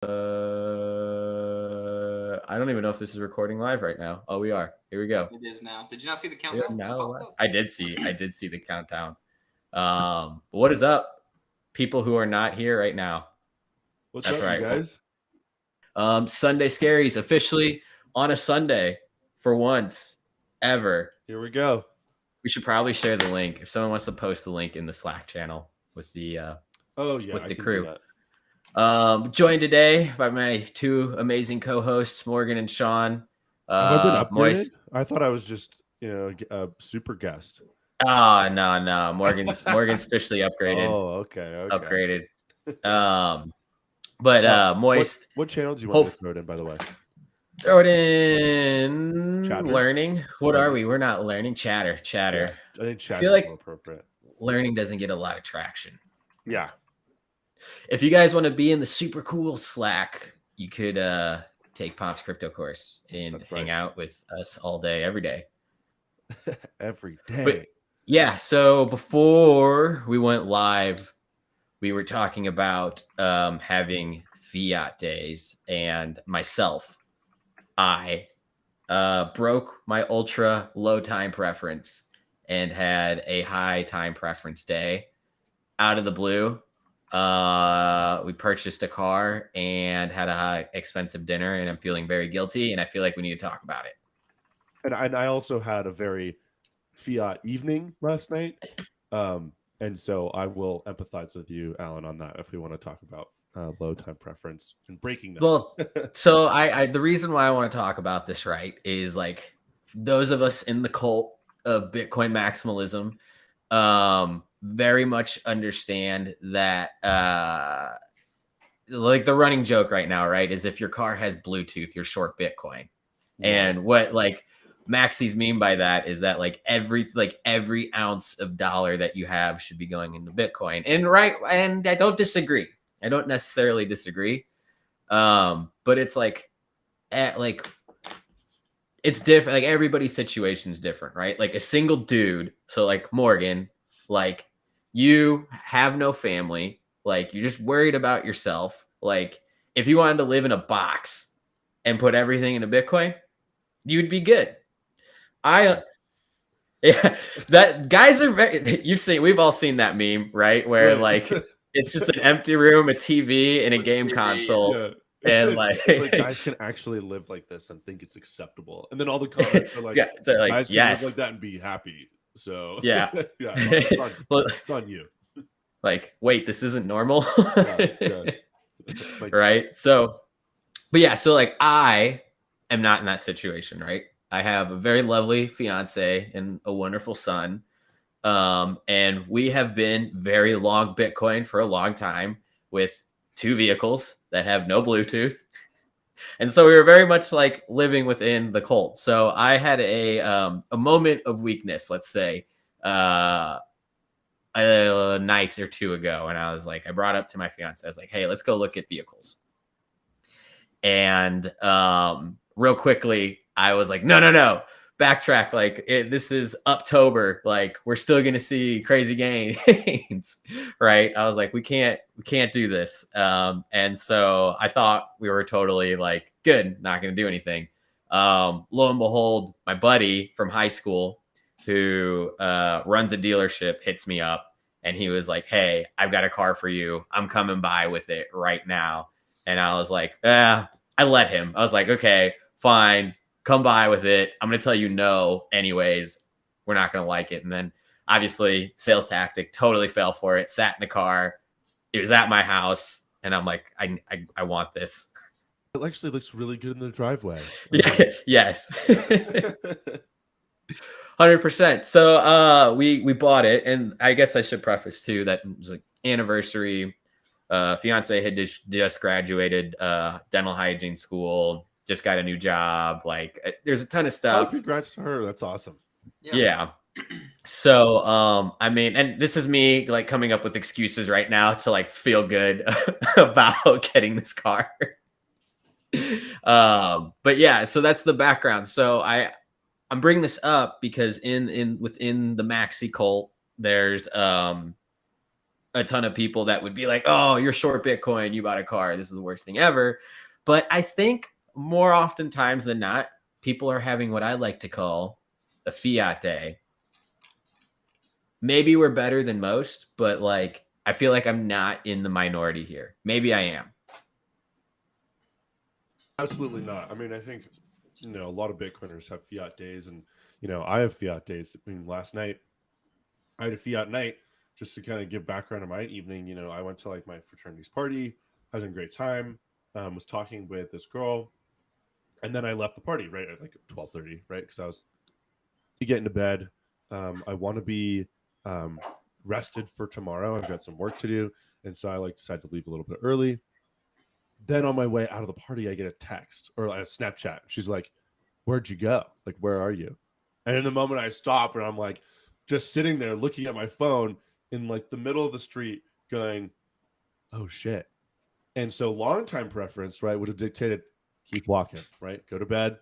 I don't even know if this is recording live right now. Oh, we are. Here we go. It is now. Did you not see the We are countdown? now It popped live. up. I did see the countdown. What is up, people who are not here right now? What's That's up, right. you guys? Sunday Scaries officially on a Sunday for once ever. Here we go. We should probably share the link if someone wants to post the link in the Slack channel with the with the crew. Joined today by my two amazing co-hosts, Morgan and Sean. Have I been upgraded? Moist. I thought I was just a super guest. No. Morgan's officially upgraded. Oh, okay. Upgraded. But Moist. What channel do you want me to throw it in, by the way? Throw it in Chatter? learning. What are we? We're not learning. Chatter. Yeah, I think chatter feel like is more appropriate. Learning doesn't get a lot of traction. Yeah. If you guys want to be in the super cool Slack, you could take Pomp's crypto course and hang out with us all day, every day. Every day. But, yeah. So before we went live, we were talking about having fiat days, and myself, I broke my ultra low time preference and had a high time preference day out of the blue. We purchased a car and had a high expensive dinner, and I'm feeling very guilty, and I feel like we need to talk about it. And I also had a very fiat evening last night. And so I will empathize with you, Alan, on that if we want to talk about low time preference and breaking that. Well, so I the reason why I want to talk about this, right, is like those of us in the cult of Bitcoin maximalism very much understand that like the running joke right now, right, is if your car has Bluetooth, you're short Bitcoin. Yeah. And what like Maxi's mean by that is that like every ounce of dollar that you have should be going into Bitcoin. And I don't disagree. I don't necessarily disagree. But it's like it's different. Like everybody's situation is different, right? Like a single dude. So like Morgan, like you have no family, like you're just worried about yourself. Like if you wanted to live in a box and put everything into Bitcoin, you'd be good. Yeah, that guys are we've all seen that meme, right? Where like it's just an empty room, a TV, and a game console. Yeah. And like guys can actually live like this and think it's acceptable. And then all the comments are like, yeah, so like guys can yes, live like that and be happy. So yeah, it's on you. Like, wait, this isn't normal. Like, right? So, but yeah, so like I am not in that situation, right? I have a very lovely fiance and a wonderful son. And we have been very long Bitcoin for a long time with two vehicles that have no Bluetooth. And so we were very much like living within the cult. So I had a moment of weakness, let's say, a night or two ago. And I was like, I brought up to my fiance, I was like, hey, let's go look at vehicles. And real quickly, I was like, no, backtrack. Like this is October. Like we're still going to see crazy gains, right? I was like, we can't do this. And so I thought we were totally like, good, not going to do anything. Lo and behold, my buddy from high school who runs a dealership hits me up and he was like, hey, I've got a car for you. I'm coming by with it right now. And I was like, I let him. I was like, okay, fine. Come by with it. I'm going to tell you no anyways. We're not going to like it. And then obviously sales tactic, totally fell for it. Sat in the car. It was at my house. And I'm like, I want this. It actually looks really good in the driveway. Yeah, yes. 100%. So we bought it. And I guess I should preface too that it was like anniversary. Fiance had just graduated dental hygiene school. Just got a new job. Like there's a ton of stuff. Oh, congrats to her. That's awesome. Yeah. So, I mean, and this is me like coming up with excuses right now to like feel good about getting this car. But yeah, so that's the background. So I'm bringing this up because within the Maxi cult, there's a ton of people that would be like, oh, you're short Bitcoin, you bought a car, this is the worst thing ever. But I think more oftentimes than not, people are having what I like to call a fiat day. Maybe we're better than most, but like, I feel like I'm not in the minority here. Maybe I am. Absolutely not. I mean, I think, a lot of Bitcoiners have fiat days, and, I have fiat days. I mean, last night I had a fiat night. Just to kind of give background on my evening, I went to like my fraternity's party, having a great time, was talking with this girl, and then I left the party right at like 12:30, right? Because I was getting to bed. I want to be rested for tomorrow. I've got some work to do, and so I decided to leave a little bit early. Then on my way out of the party, I get a text or a Snapchat. She's like, "Where'd you go? Like, where are you?" And in the moment I stop and I'm like, just sitting there looking at my phone in like the middle of the street going, oh shit. And so long time preference, right, would have dictated keep walking, right? Go to bed,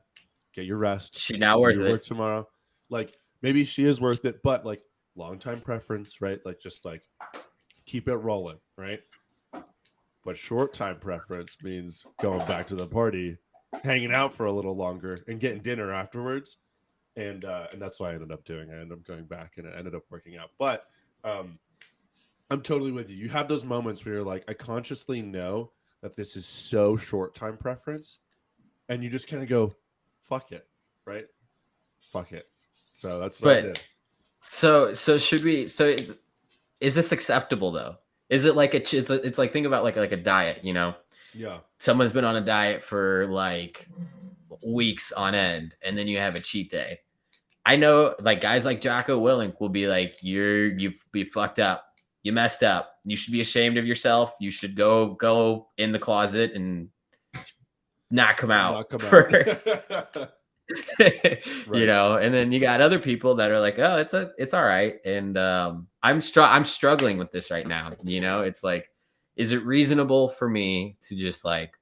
get your rest. She not worth work it. tomorrow. Like maybe she is worth it, but like long time preference, right? Like just like keep it rolling, right? But short time preference means going back to the party, hanging out for a little longer, and getting dinner afterwards. And that's what I ended up doing. I ended up going back and it ended up working out. But I'm totally with you. You have those moments where you're like, I consciously know that this is so short time preference, and you just kind of go, fuck it, right? Fuck it. So that's what I did. So should we? So is this acceptable though? Is it like it's like think about like a diet, Yeah. Someone's been on a diet for like weeks on end, and then you have a cheat day. I know like guys like Jocko Willink will be like, you've be fucked up. You messed up. You should be ashamed of yourself. You should go in the closet and not come out. Right. And then you got other people that are like, oh, it's all right. And I'm struggling with this right now. It's like, is it reasonable for me to just like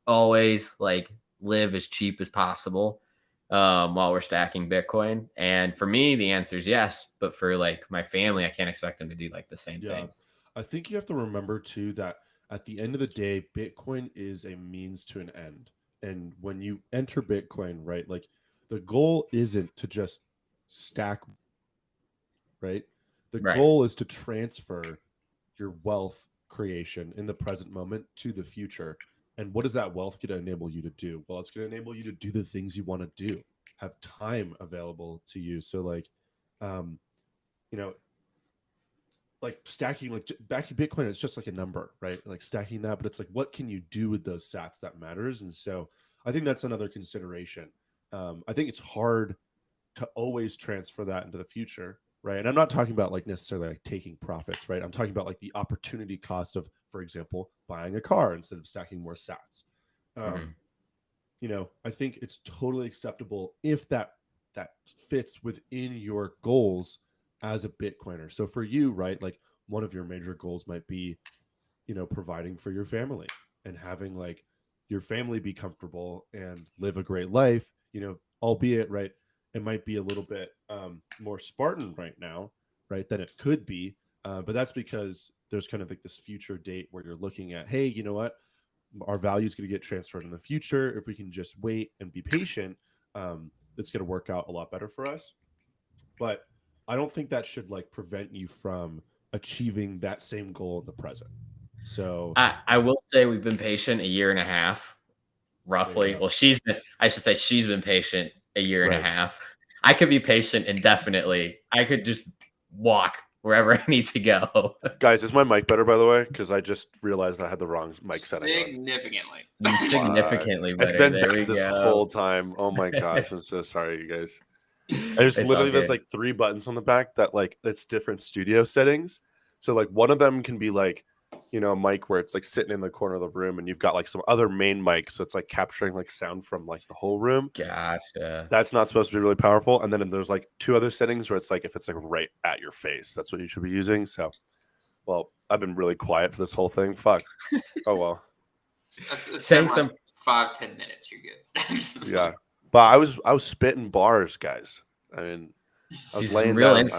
always like live as cheap as possible while we're stacking Bitcoin? And for me, the answer is yes. But for like my family, I can't expect them to do like the same thing. I think you have to remember too that at the end of the day, Bitcoin is a means to an end. And when you enter Bitcoin, right, like the goal isn't to just stack, right? The goal is to transfer your wealth creation in the present moment to the future. And what is that wealth going to enable you to do? Well, it's going to enable you to do the things you want to do, have time available to you. So like, like stacking, like back in Bitcoin, it's just like a number, right? Like stacking that, but it's like, what can you do with those sats that matters? And so I think that's another consideration. I think it's hard to always transfer that into the future, right? And I'm not talking about like necessarily like taking profits, right? I'm talking about like the opportunity cost of, for example, buying a car instead of stacking more sats. I think it's totally acceptable if that fits within your goals as a Bitcoiner. So for you, right, like one of your major goals might be, providing for your family and having like your family be comfortable and live a great life, albeit, right, it might be a little bit more Spartan right now, right, than it could be. But that's because there's kind of like this future date where you're looking at, hey, you know what? Our value is going to get transferred in the future. If we can just wait and be patient, it's going to work out a lot better for us. But I don't think that should like prevent you from achieving that same goal in the present. So I will say we've been patient a year and a half, roughly. Well, she's been patient a year and a half. I could be patient indefinitely. I could just walk wherever I need to go. Guys, is my mic better, by the way? Because I just realized I had the wrong mic setting. Significantly better. It's been there we this go. whole time. Oh my gosh, I'm so sorry, you guys. There's like 3 buttons on the back that like it's different studio settings. So like one of them can be like, a mic where it's like sitting in the corner of the room, and you've got like some other main mic, so it's like capturing like sound from like the whole room. Gotcha. That's not supposed to be really powerful. And then there's like 2 other settings where it's like if it's like right at your face, that's what you should be using. So, well, I've been really quiet for this whole thing. Fuck. Oh well. Saying some 5-10 minutes, you're good. Yeah, but I was spitting bars, guys. I mean, I was laying down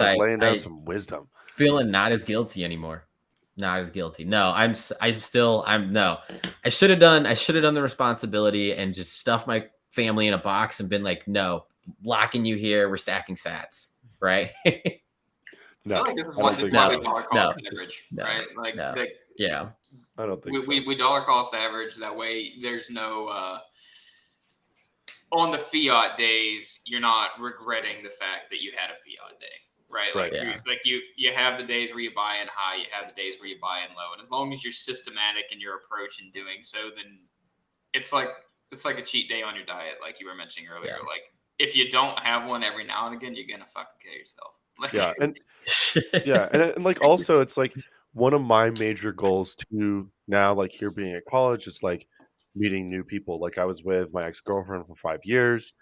some wisdom. Feeling not as guilty anymore. Not as guilty. No, I'm no. I should have done the responsibility and just stuffed my family in a box and been like, no, locking you here. We're stacking sats, right? No, I feel like this is I why don't think we so. dollar cost average, No, right? Like, no. like Yeah. I don't think so. we dollar cost average. That way, there's no on the fiat days, you're not regretting the fact that you had a fiat day, right? Like, Right. you have the days where you buy in high, you have the days where you buy in low, and as long as you're systematic in your approach in doing so, then it's like a cheat day on your diet, like you were mentioning earlier. Yeah. Like, if you don't have one every now and again, you're gonna fucking kill yourself. Like, Yeah, and like also it's like one of my major goals too now, like here being at college, is like meeting new people. Like I was with my ex-girlfriend for 5 years.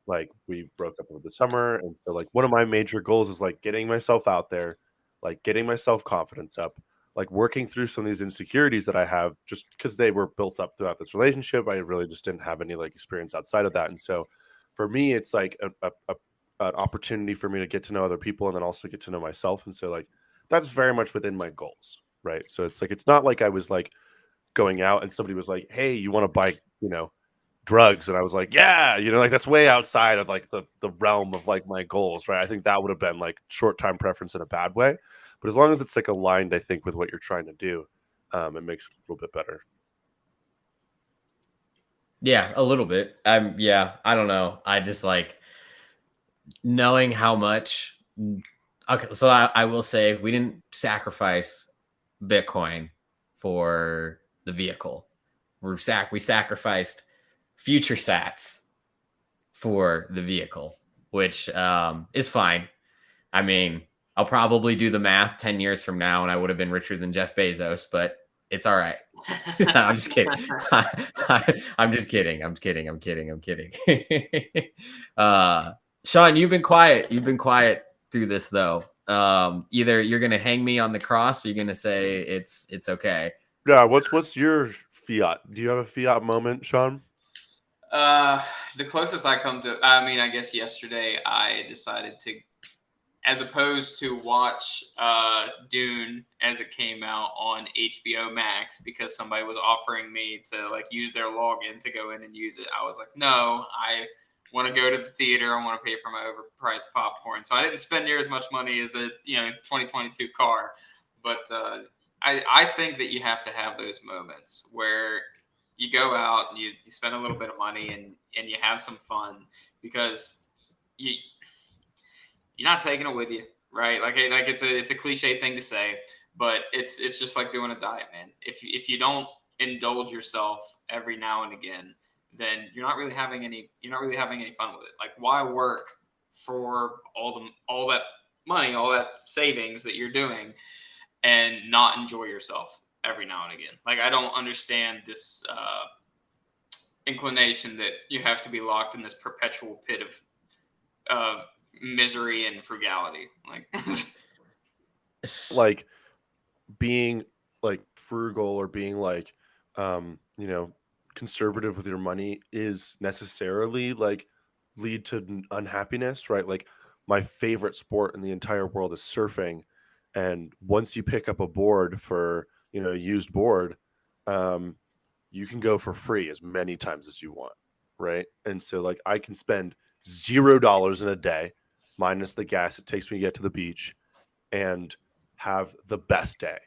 Like we broke up over the summer, and so like one of my major goals is like getting myself out there, like getting my self confidence up, like working through some of these insecurities that I have just because they were built up throughout this relationship. I really just didn't have any like experience outside of that, and so for me, it's like an opportunity for me to get to know other people and then also get to know myself, and so like that's very much within my goals, right? So it's like it's not like I was like going out and somebody was like, "Hey, you want to buy, drugs?" And I was like, "Yeah," like that's way outside of like the realm of like my goals, right? I think that would have been like short time preference in a bad way, but as long as it's like aligned, I think with what you're trying to do, it makes it a little bit better. Yeah, a little bit. I don't know. I just like knowing how much. Okay, so I will say we didn't sacrifice Bitcoin for the vehicle. We sacrificed future sats for the vehicle, which is fine. I mean, I'll probably do the math 10 years from now and I would have been richer than Jeff Bezos, but it's all right. No, I'm just kidding. I'm just kidding. I'm kidding. Sean, you've been quiet. You've been quiet through this though. Either you're gonna hang me on the cross, or you're gonna say it's okay. Yeah, what's your fiat? Do you have a fiat moment, Sean? The closest I come to, I mean, I guess yesterday I decided to, as opposed to watch Dune as it came out on HBO Max because somebody was offering me to like use their login to go in and use it. I was like, no, I want to go to the theater. I want to pay for my overpriced popcorn. So I didn't spend near as much money as a 2022 car. But I think that you have to have those moments where you go out and you spend a little bit of money and you have some fun because you're not taking it with you, right? Like it's a cliche thing to say, but it's just like doing a diet, man. If you don't indulge yourself every now and again, then you're not really having any fun with it. Like, why work for all that money, all that savings that you're doing, and not enjoy yourself every now and again? Like, I don't understand this inclination that you have to be locked in this perpetual pit of misery and frugality. Like being like frugal or being like conservative with your money is necessarily like lead to unhappiness, right? Like my favorite sport in the entire world is surfing, and once you pick up a board for a used board, you can go for free as many times as you want, right? And so like I can spend $0 in a day minus the gas it takes me to get to the beach and have the best day,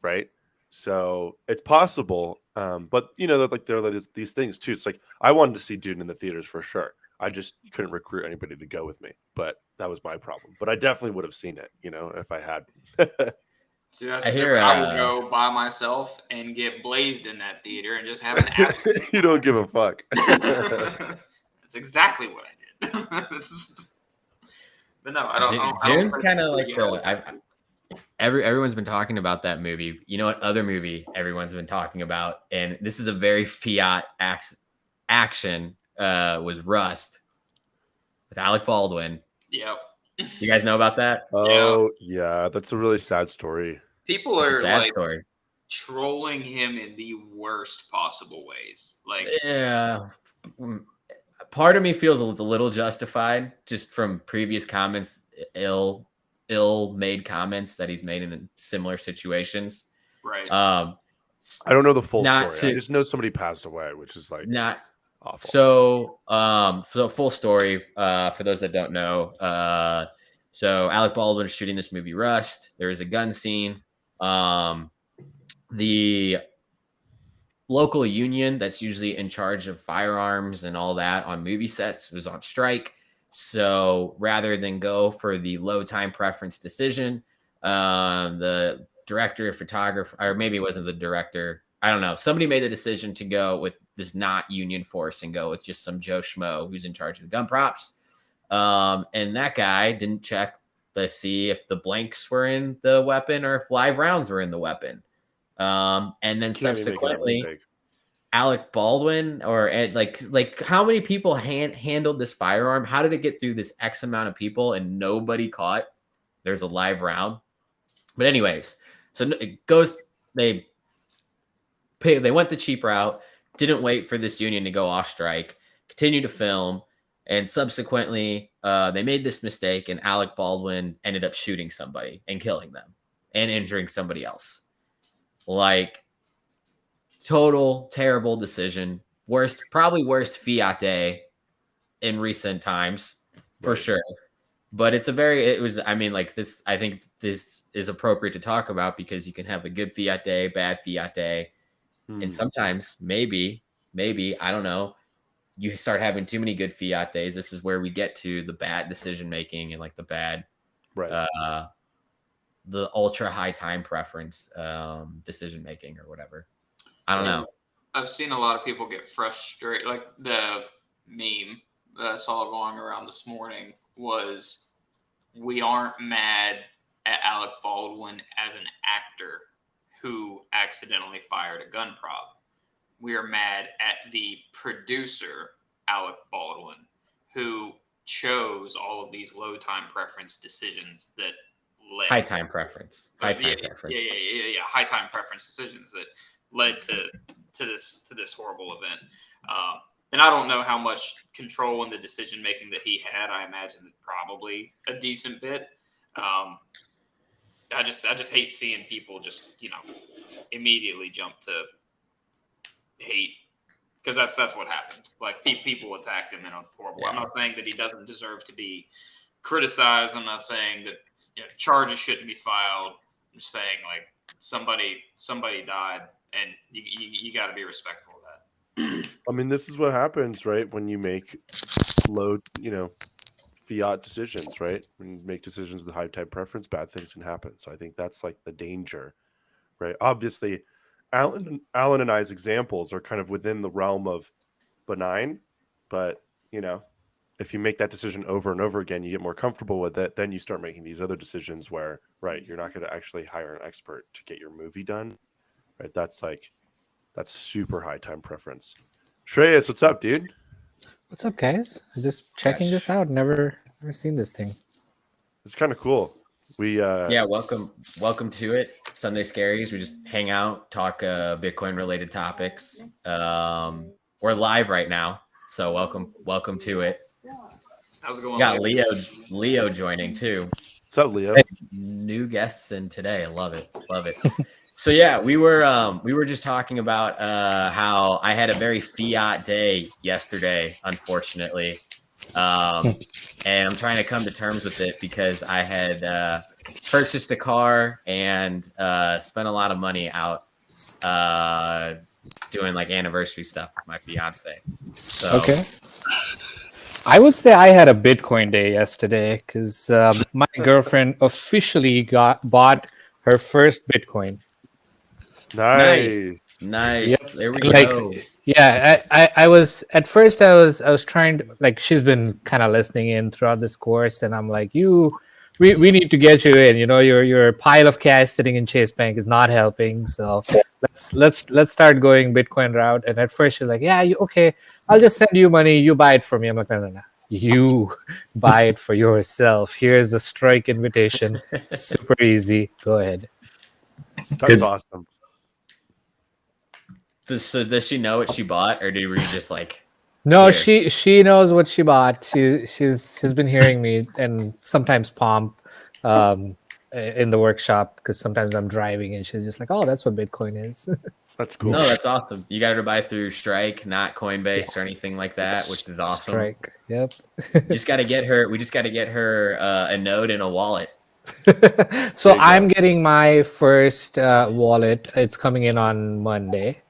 right? So it's possible, but like there are these things too. It's like I wanted to see Dune in the theaters for sure. I just couldn't recruit anybody to go with me, but that was my problem. But I definitely would have seen it, if I had. See, that's I the hear difference. I will go by myself and get blazed in that theater and just have an absolute. You don't give a fuck. That's exactly what I did. But no, I don't. Dune's kind of like everyone's been talking about that movie. You know what other movie everyone's been talking about, and this is a very fiat action. Was Rust with Alec Baldwin. Yep. You guys know about that? Oh yeah, that's a really sad story. People It's a are sad like story. trolling him in the worst possible ways. Like, Yeah, part of me feels it's a little justified just from previous comments, ill made comments that he's made in similar situations. Right. I don't know the full Not story. I to- just know somebody passed away, which is like not awful. so. So full story. For those that don't know, so Alec Baldwin is shooting this movie Rust. There is a gun scene. The local union that's usually in charge of firearms and all that on movie sets was on strike. So rather than go for the low time preference decision, the director, photographer, or maybe it wasn't the director, I don't know. Somebody made the decision to go with this not union force and go with just some Joe Schmo who's in charge of the gun props. And that guy didn't check to see if the blanks were in the weapon or if live rounds were in the weapon. And then subsequently, Alec Baldwin or like how many people handled this firearm? How did it get through this X amount of people and nobody caught? There's a live round. But anyways, so it goes. They went the cheap route. Didn't wait for this union to go off strike. Continued to film, and subsequently, they made this mistake, and Alec Baldwin ended up shooting somebody and killing them and injuring somebody else. Like, total terrible decision. Probably worst fiat day in recent times, for sure. But I think this is appropriate to talk about because you can have a good fiat day, bad fiat day. And sometimes maybe, I don't know, you start having too many good fiat days. This is where we get to the bad decision making and like the bad, the ultra high time preference decision making or whatever. I don't know. I've seen a lot of people get frustrated. Like the meme that I saw going around this morning was, we aren't mad at Alec Baldwin as an actor who accidentally fired a gun prop. We are mad at the producer, Alec Baldwin, who chose all of these low time preference decisions that led high time preference. High time preference decisions that led to this horrible event. And I don't know how much control in the decision making that he had. I imagine probably a decent bit. I just hate seeing people just immediately jump to hate, because that's what happened. Like people attacked him in a horrible way. I'm not saying that he doesn't deserve to be criticized. I'm not saying that charges shouldn't be filed. I'm just saying, like, somebody died, and you got to be respectful of that. I mean, this is what happens, right? When you make low, fiat decisions, right? When you make decisions with high time preference, bad things can happen. So I think that's like the danger, right? Obviously, Alan and I's examples are kind of within the realm of benign, but if you make that decision over and over again, you get more comfortable with it. Then you start making these other decisions where, right, you're not going to actually hire an expert to get your movie done, right? That's super high time preference. Shreyas, what's up, dude? What's up, guys? I'm just checking this out. Never seen this thing. It's kind of cool. We welcome to it. Sunday Scaries. We just hang out, talk Bitcoin related topics. We're live right now, so welcome to it. How's it going? We got Leo joining too. What's up, Leo? New guests in today. I love it. So yeah, we were just talking about how I had a very fiat day yesterday, unfortunately. And I'm trying to come to terms with it because I had purchased a car and spent a lot of money out doing like anniversary stuff with my fiance. So, okay. I would say I had a Bitcoin day yesterday because my girlfriend officially bought her first Bitcoin. Nice. Yep. There we go. Yeah, I was at first I was trying to, like, she's been kind of listening in throughout this course, and I'm like, we need to get you in. Your pile of cash sitting in Chase Bank is not helping. So let's start going Bitcoin route. And at first she's like, yeah, okay, I'll just send you money. You buy it for me. I'm like, no. You buy it for yourself. Here's the strike invitation. Super easy. Go ahead. That's awesome. So does she know what she bought, or were you just like? No, she knows what she bought. She's been hearing me and sometimes Pomp in the workshop because sometimes I'm driving and she's just like, "Oh, that's what Bitcoin is." That's cool. No, that's awesome. You got her to buy through Strike, not Coinbase or anything like that, which is awesome. Strike. Yep. Just got to get her. We just got to get her a node and a wallet. So I'm getting my first wallet. It's coming in on Monday.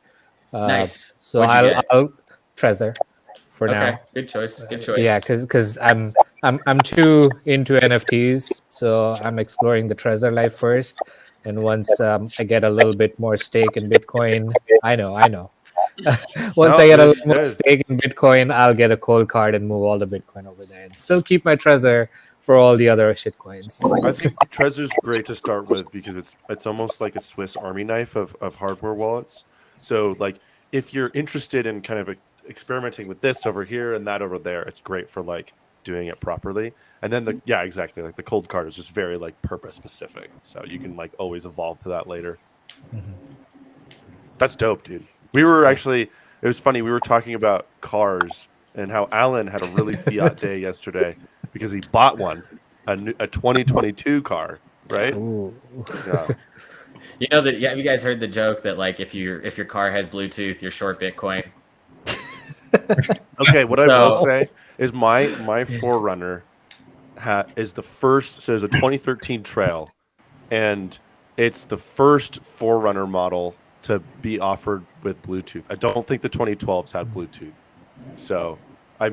Nice. So What'd you get? I'll Trezor for Okay, now. good choice. Good choice. Yeah, because I'm too into NFTs, so I'm exploring the Trezor life first. And once I get a little bit more stake in Bitcoin, I know. Once I get a little more stake in Bitcoin, I'll get a cold card and move all the Bitcoin over there, and still keep my Trezor for all the other shit coins. I think Trezor's great to start with because it's almost like a Swiss Army knife of hardware wallets. So like if you're interested in kind of experimenting with this over here and that over there, it's great for like doing it properly. And then exactly, like the cold card is just very like purpose specific, so you can like always evolve to that later. That's dope, dude. We were actually, it was funny, we were talking about cars and how Alan had a really fiat day yesterday because he bought a 2022 car, right? Ooh. Yeah. You know that? Have you guys heard the joke that like if your car has Bluetooth, you're short Bitcoin? Okay, what I will say is my 4Runner is the first. So it's a 2013 Trail, and it's the first 4Runner model to be offered with Bluetooth. I don't think the 2012s had Bluetooth, so I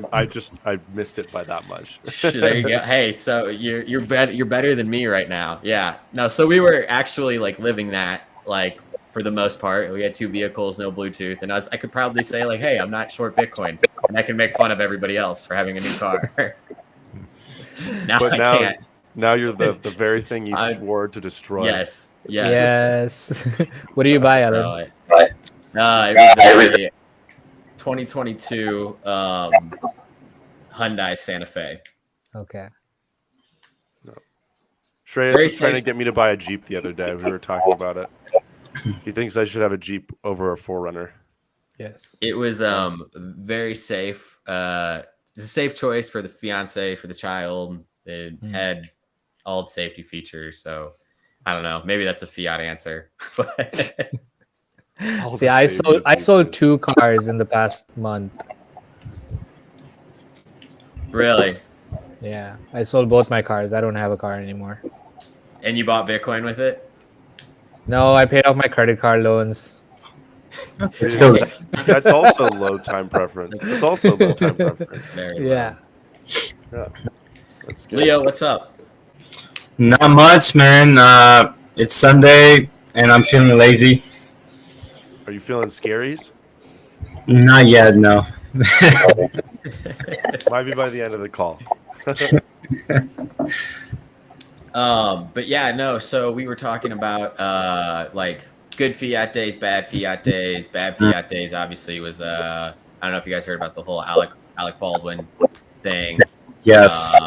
missed it by that much. There you go. Hey, so you're better than me right now. Yeah. No. So we were actually like living that like. For the most part, we had 2 vehicles, no Bluetooth, and I could proudly say like, "Hey, I'm not short Bitcoin," and I can make fun of everybody else for having a new car. Now I can't. Now you're the very thing you swore to destroy. Yes. What do you buy, Alan? It was a 2022 Hyundai Santa Fe. Okay. Shreyas was trying to get me to buy a Jeep the other day. We were talking about it. He thinks I should have a Jeep over a 4Runner. Yes. It was very safe. It's a safe choice for the fiance, for the child. It had all the safety features. So I don't know. Maybe that's a fiat answer. See, I sold 2 cars in the past month. Really? Yeah, I sold both my cars. I don't have a car anymore. And you bought Bitcoin with it? No, I paid off my credit card loans. That's also low time preference. That's also low time preference. Yeah. That's good. Leo, what's up? Not much, man. It's Sunday and I'm feeling lazy. Are you feeling scaries? Not yet, no. Might be by the end of the call. But yeah, no. So we were talking about like good fiat days, bad fiat days. Bad fiat days obviously was I don't know if you guys heard about the whole Alec Baldwin thing. Yes.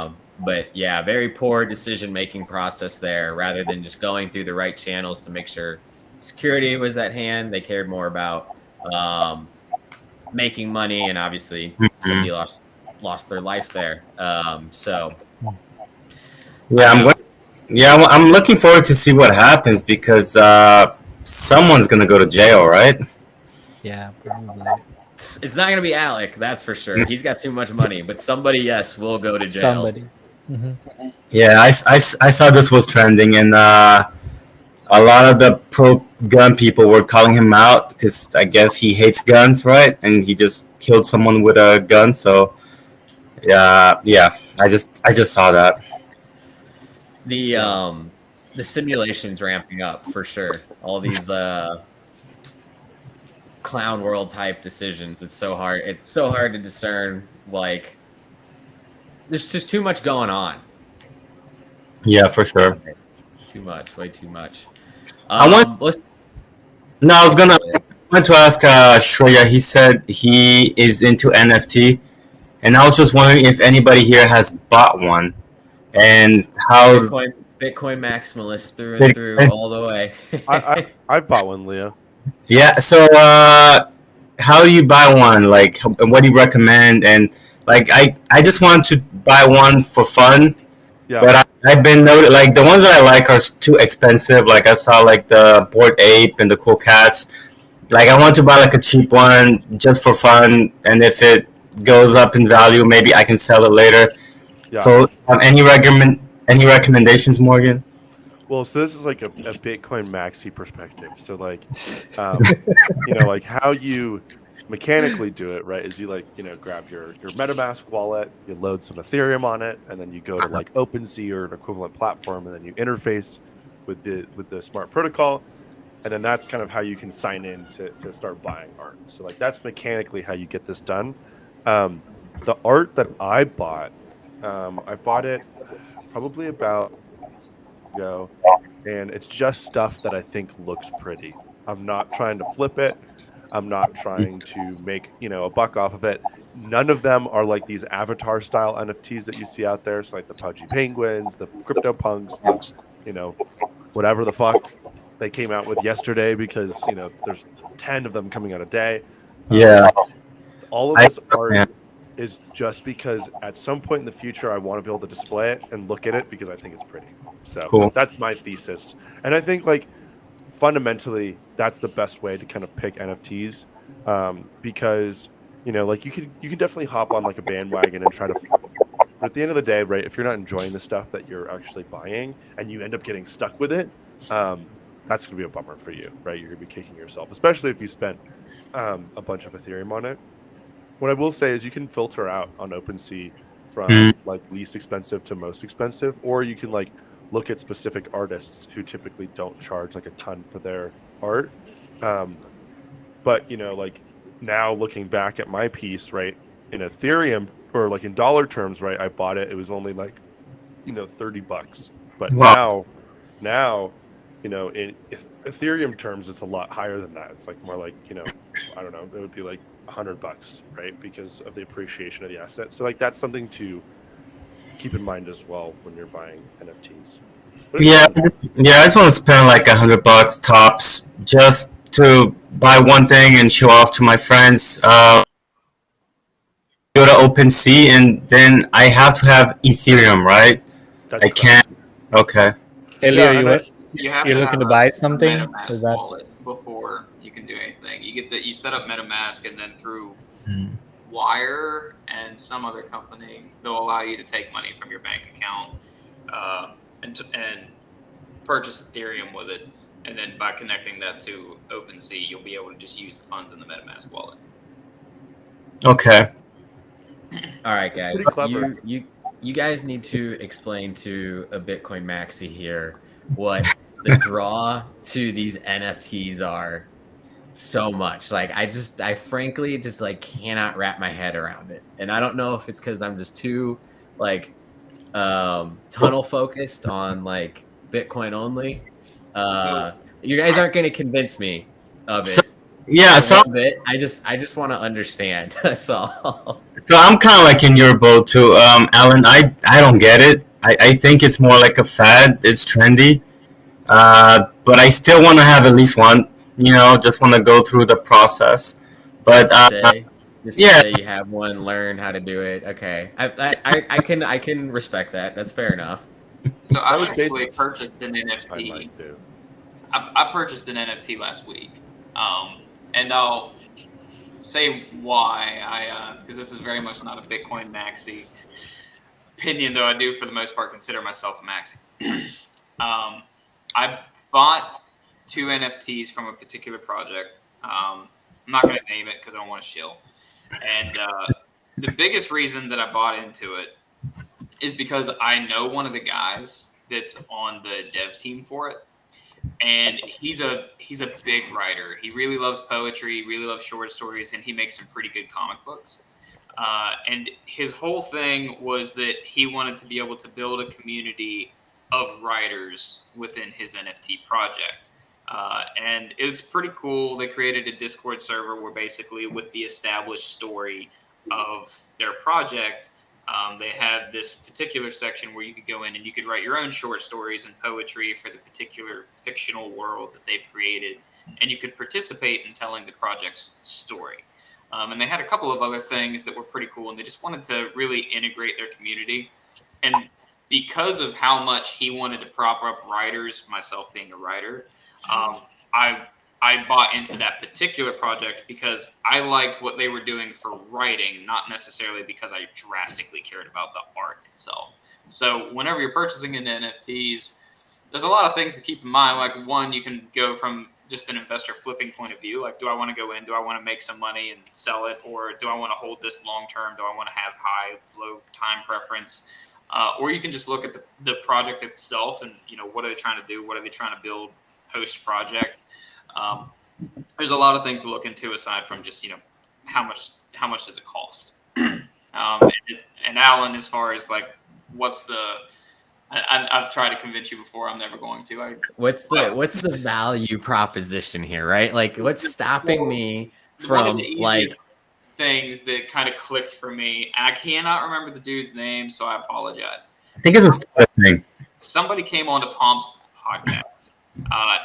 But yeah, very poor decision making process there. Rather than just going through the right channels to make sure security was at hand, they cared more about making money, and obviously somebody lost their life there. I'm looking forward to see what happens because someone's gonna go to jail, right? Yeah, probably. It's not gonna be Alec, that's for sure. He's got too much money, but somebody, yes, will go to jail. Somebody. Mm-hmm. Yeah, I saw this was trending, and a lot of the pro-gun people were calling him out because I guess he hates guns, right? And he just killed someone with a gun. So, yeah, I just saw that. The simulation's ramping up for sure. All these clown world type decisions. It's so hard. It's so hard to discern. Like, there's just too much going on. Yeah, for sure. Too much. Way too much. I was going to ask Shreya. He said he is into NFT, and I was just wondering if anybody here has bought one, and how Bitcoin maximalist through and through, all the way. I've bought one, Leo. Yeah. So, how do you buy one? Like, what do you recommend? And like, I just want to buy one for fun, Yeah. But I've been noted like the ones that I like are too expensive. Like I saw like the Bored Ape and the Cool Cats. Like I want to buy like a cheap one just for fun, and if it goes up in value, maybe I can sell it later. Yeah. So, any recommendations, Morgan? Well, so this is like a Bitcoin Maxi perspective. So like, like how you mechanically do it, right? Is you like, grab your MetaMask wallet, you load some Ethereum on it, and then you go to like OpenSea or an equivalent platform, and then you interface with the smart protocol, and then that's kind of how you can sign in to start buying art. So like that's mechanically how you get this done. The art that I bought it probably about ago, and it's just stuff that I think looks pretty. I'm not trying to flip it. I'm not trying to make, a buck off of it. None of them are like these avatar style NFTs that you see out there. So like the Pudgy Penguins, the Crypto Punks, whatever the fuck they came out with yesterday because, there's 10 of them coming out a day. Yeah, All of I this art is just because at some point in the future I want to be able to display it and look at it because I think it's pretty. So cool. that's my thesis. And I think like fundamentally that's the best way to kind of pick NFTs, because like you can definitely hop on like a bandwagon and try to. But at the end of the day, right? If you're not enjoying the stuff that you're actually buying and you end up getting stuck with it, that's gonna be a bummer for you, right? You're gonna be kicking yourself, especially if you spent a bunch of Ethereum on it. What I will say is you can filter out on OpenSea from like least expensive to most expensive, or you can like look at specific artists who typically don't charge like a ton for their art. But like now looking back at my piece, right, in Ethereum or like in dollar terms, right, I bought it. It was only like $30. But Wow. now, in Ethereum terms, it's a lot higher than that. It's like more like I don't know, it would be like $100, right, because of the appreciation of the asset. So like that's something to keep in mind as well when you're buying NFTs. But it's Yeah, fun. yeah. I just want to spend like $100 tops just to buy one thing and show off to my friends. Go to OpenSea, and then I have to have Ethereum, right? That's I correct. can't. Okay. Elio, Yeah, and You have you're to looking have to buy a something? Is MetaMask that wallet before you can do anything. You set up MetaMask, and then through Wire and some other company, they'll allow you to take money from your bank account and purchase Ethereum with it. And then by connecting that to OpenSea, you'll be able to just use the funds in the MetaMask wallet. Okay. All right, guys. pretty clever. You guys need to explain to a Bitcoin Maxi here what the draw to these NFTs are so much. Like I frankly just like cannot wrap my head around it. And I don't know if it's because I'm just too like tunnel focused on like Bitcoin only. You guys aren't gonna convince me of So, it. yeah. So One bit. I just want to understand. That's all. So I'm kind of like in your boat too, Alan. I don't get it. I think it's more like a fad. It's trendy, but I still want to have at least one. Just want to go through the process. But Just to yeah, say you have one, learn how to do it. Okay, I can respect that. That's fair enough. So I was actually basically- purchased an I NFT. might do. I purchased an NFT last week, and I'll say why because this is very much not a Bitcoin Maxi opinion, though I do for the most part consider myself a Maxi. I bought 2 NFTs from a particular project. I'm not going to name it because I don't want to shill. And the biggest reason that I bought into it is because I know one of the guys that's on the dev team for it. And he's a big writer. He really loves poetry, really loves short stories, and he makes some pretty good comic books. And his whole thing was that he wanted to be able to build a community of writers within his NFT project. And it's pretty cool. They created a Discord server where basically with the established story of their project, they had this particular section where you could go in and you could write your own short stories and poetry for the particular fictional world that they've created. And you could participate in telling the project's story. And they had a couple of other things that were pretty cool, and they just wanted to really integrate their community. And because of how much he wanted to prop up writers, myself being a writer, I bought into that particular project because I liked what they were doing for writing, not necessarily because I drastically cared about the art itself. So whenever you're purchasing into NFTs, there's a lot of things to keep in mind. Like, one, you can go from just an investor flipping point of view. Like, do I want to go in? Do I want to make some money and sell it? Or do I want to hold this long term? Do I want to have high, low time preference? Or you can just look at the project itself and, what are they trying to do? What are they trying to build post project? There's a lot of things to look into aside from just, how much does it cost? And Alan, as far as like, I've tried to convince you before. I'm never going to. What's the value proposition here, right? Like, what's stopping me from like things that kind of clicked for me? And I cannot remember the dude's name, so I apologize. I think it's a thing. Somebody came on to Palm's podcast,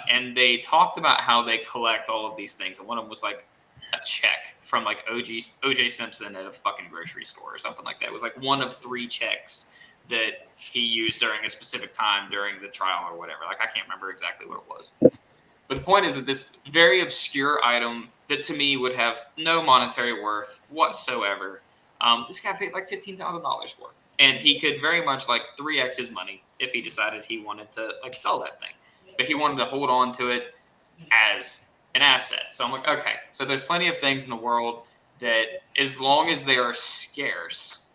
and they talked about how they collect all of these things. And one of them was like a check from like OJ Simpson at a fucking grocery store or something like that. It was like one of 3 checks that he used during a specific time during the trial or whatever. Like, I can't remember exactly what it was. But the point is that this very obscure item that to me would have no monetary worth whatsoever, this guy paid like $15,000 for. And he could very much like 3x his money if he decided he wanted to like sell that thing. But he wanted to hold on to it as an asset. So I'm like, okay, so there's plenty of things in the world that as long as they are scarce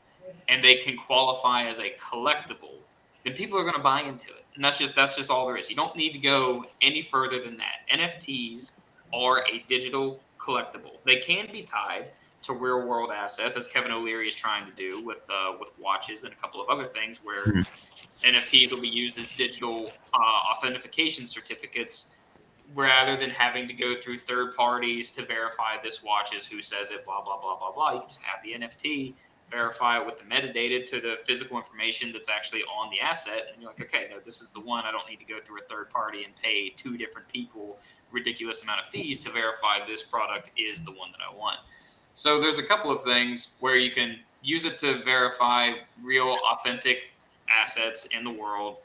and they can qualify as a collectible, then people are going to buy into it. And that's just all there is. You don't need to go any further than that. NFTs are a digital collectible. They can be tied to real world assets, as Kevin O'Leary is trying to do with watches and a couple of other things, where NFTs will be used as digital authentication certificates rather than having to go through third parties to verify this watch is who says it, blah, blah, blah, blah, blah. You can just have the NFT, verify it with the metadata to the physical information that's actually on the asset. And you're like, okay, no, this is the one. I don't need to go through a third party and pay 2 different people ridiculous amount of fees to verify this product is the one that I want. So there's a couple of things where you can use it to verify real, authentic assets in the world.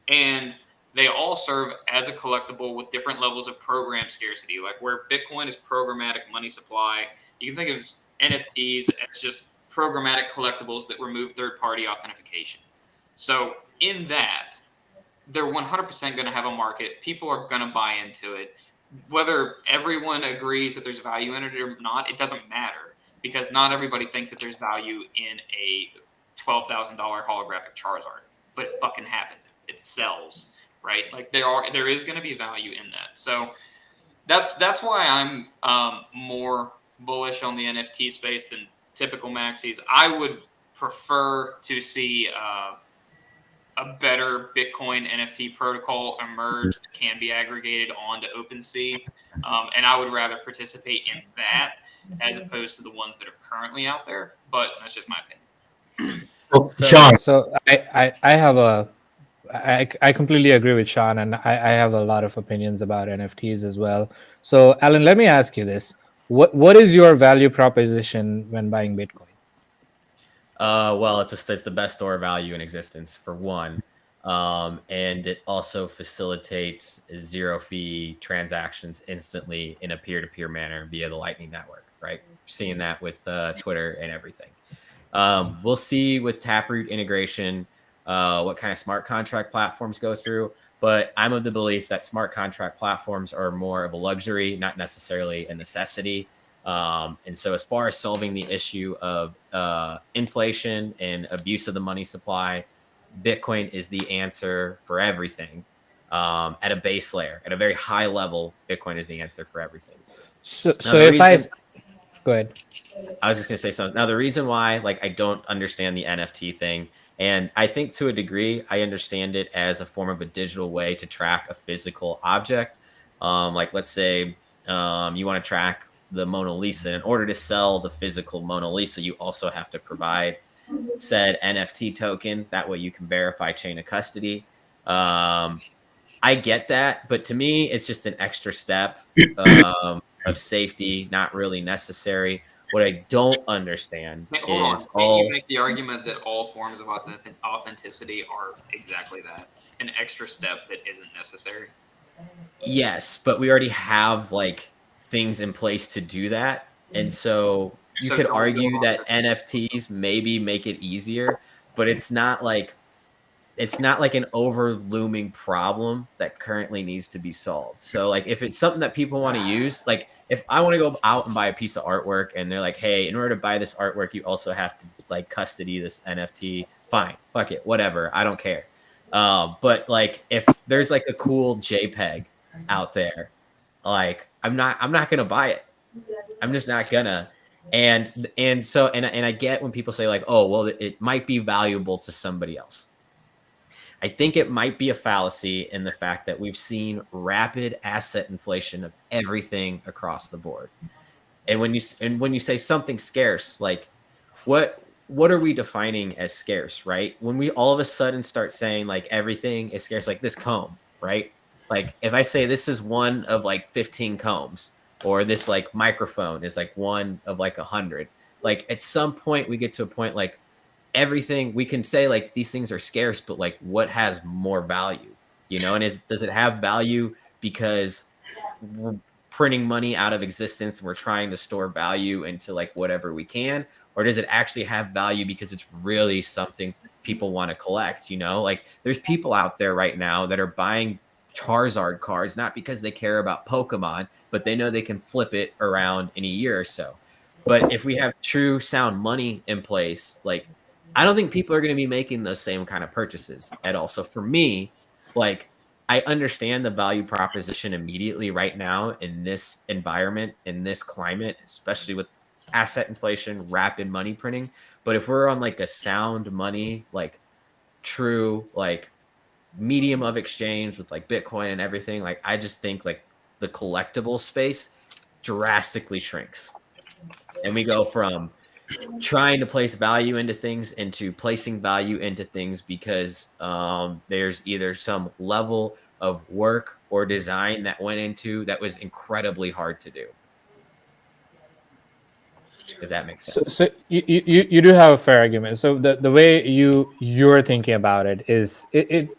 And they all serve as a collectible with different levels of program scarcity. Like where Bitcoin is programmatic money supply, you can think of NFTs as just programmatic collectibles that remove third-party authentication. So in that, they're 100% going to have a market. People are going to buy into it. Whether everyone agrees that there's value in it or not, it doesn't matter, because not everybody thinks that there's value in a $12,000 holographic Charizard, but it fucking happens. It sells, right? Like there is going to be value in that. So that's why I'm more bullish on the NFT space than typical Maxis. I would prefer to see a better Bitcoin NFT protocol emerge that can be aggregated onto OpenSea, and I would rather participate in that as opposed to the ones that are currently out there. But that's just my opinion. Well, Sean, So I completely agree with Sean, and I have a lot of opinions about NFTs as well. So Alan, let me ask you this. What is your value proposition when buying Bitcoin? Well, it's the best store of value in existence, for one. And it also facilitates 0-fee transactions instantly in a peer-to-peer manner via the Lightning Network, right? Seeing that with Twitter and everything. We'll see with Taproot integration what kind of smart contract platforms go through. But I'm of the belief that smart contract platforms are more of a luxury, not necessarily a necessity. And so as far as solving the issue of inflation and abuse of the money supply, Bitcoin is the answer for everything at a base layer. At a very high level, Bitcoin is the answer for everything. So go ahead. I was just going to say something. Now, the reason why I don't understand the NFT thing, and I think to a degree, I understand it as a form of a digital way to track a physical object. Let's say you want to track the Mona Lisa. In order to sell the physical Mona Lisa, you also have to provide said NFT token. That way you can verify chain of custody. I get that, but to me, it's just an extra step of safety, not really necessary. What I don't understand Hold on. is Can't you make the argument that all forms of authenticity are exactly that? An extra step that isn't necessary? yes, but we already have like things in place to do that. And so you So could don't argue build that authenticity. NFTs maybe make it easier, but it's not like an over looming problem that currently needs to be solved. So like if it's something that people want to use, like if I want to go out and buy a piece of artwork and they're like, hey, in order to buy this artwork, you also have to like custody this NFT. Fine, fuck it, whatever. I don't care. But like if there's like a cool JPEG out there, like I'm not gonna buy it. I'm just not gonna. And so I get when people say like, oh well, it might be valuable to somebody else. I think it might be a fallacy in the fact that we've seen rapid asset inflation of everything across the board. And when you say something scarce, like what are we defining as scarce, right? When we all of a sudden start saying like everything is scarce, like this comb, right? Like if I say this is one of like 15 combs, or this like microphone is like one of like 100, like at some point we get to a point like everything we can say like these things are scarce, but like what has more value, and does it have value because we're printing money out of existence and we're trying to store value into like whatever we can, or does it actually have value because it's really something people want to collect? Like there's people out there right now that are buying Charizard cards not because they care about Pokemon, but they know they can flip it around in a year or so. But if we have true sound money in place, like I don't think people are going to be making those same kind of purchases at all. So for me, like I understand the value proposition immediately right now in this environment, in this climate, especially with asset inflation, rapid money printing. But if we're on like a sound money, like true, like medium of exchange with like Bitcoin and everything, like I just think like the collectible space drastically shrinks. And we go from trying to place value into things into placing value into things because there's either some level of work or design that went into that was incredibly hard to do. If that makes sense. So you do have a fair argument. So the way you're thinking about it is it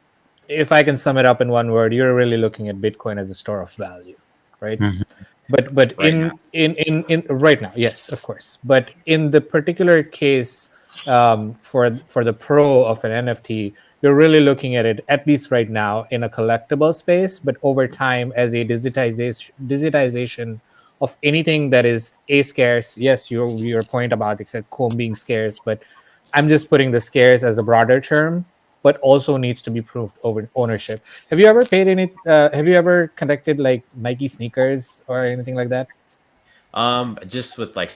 if I can sum it up in one word, you're really looking at Bitcoin as a store of value, right? Mhm. But Right in right now, yes, of course. But in the particular case, for the pro of an NFT, you're really looking at it, at least right now, in a collectible space. But over time, as a digitization of anything that is scarce. Yes, your point about it, comb being scarce, but I'm just putting the scarce as a broader term, but also needs to be proved over ownership. Have you ever paid any? Have you ever conducted like Nike sneakers or anything like that? Just with like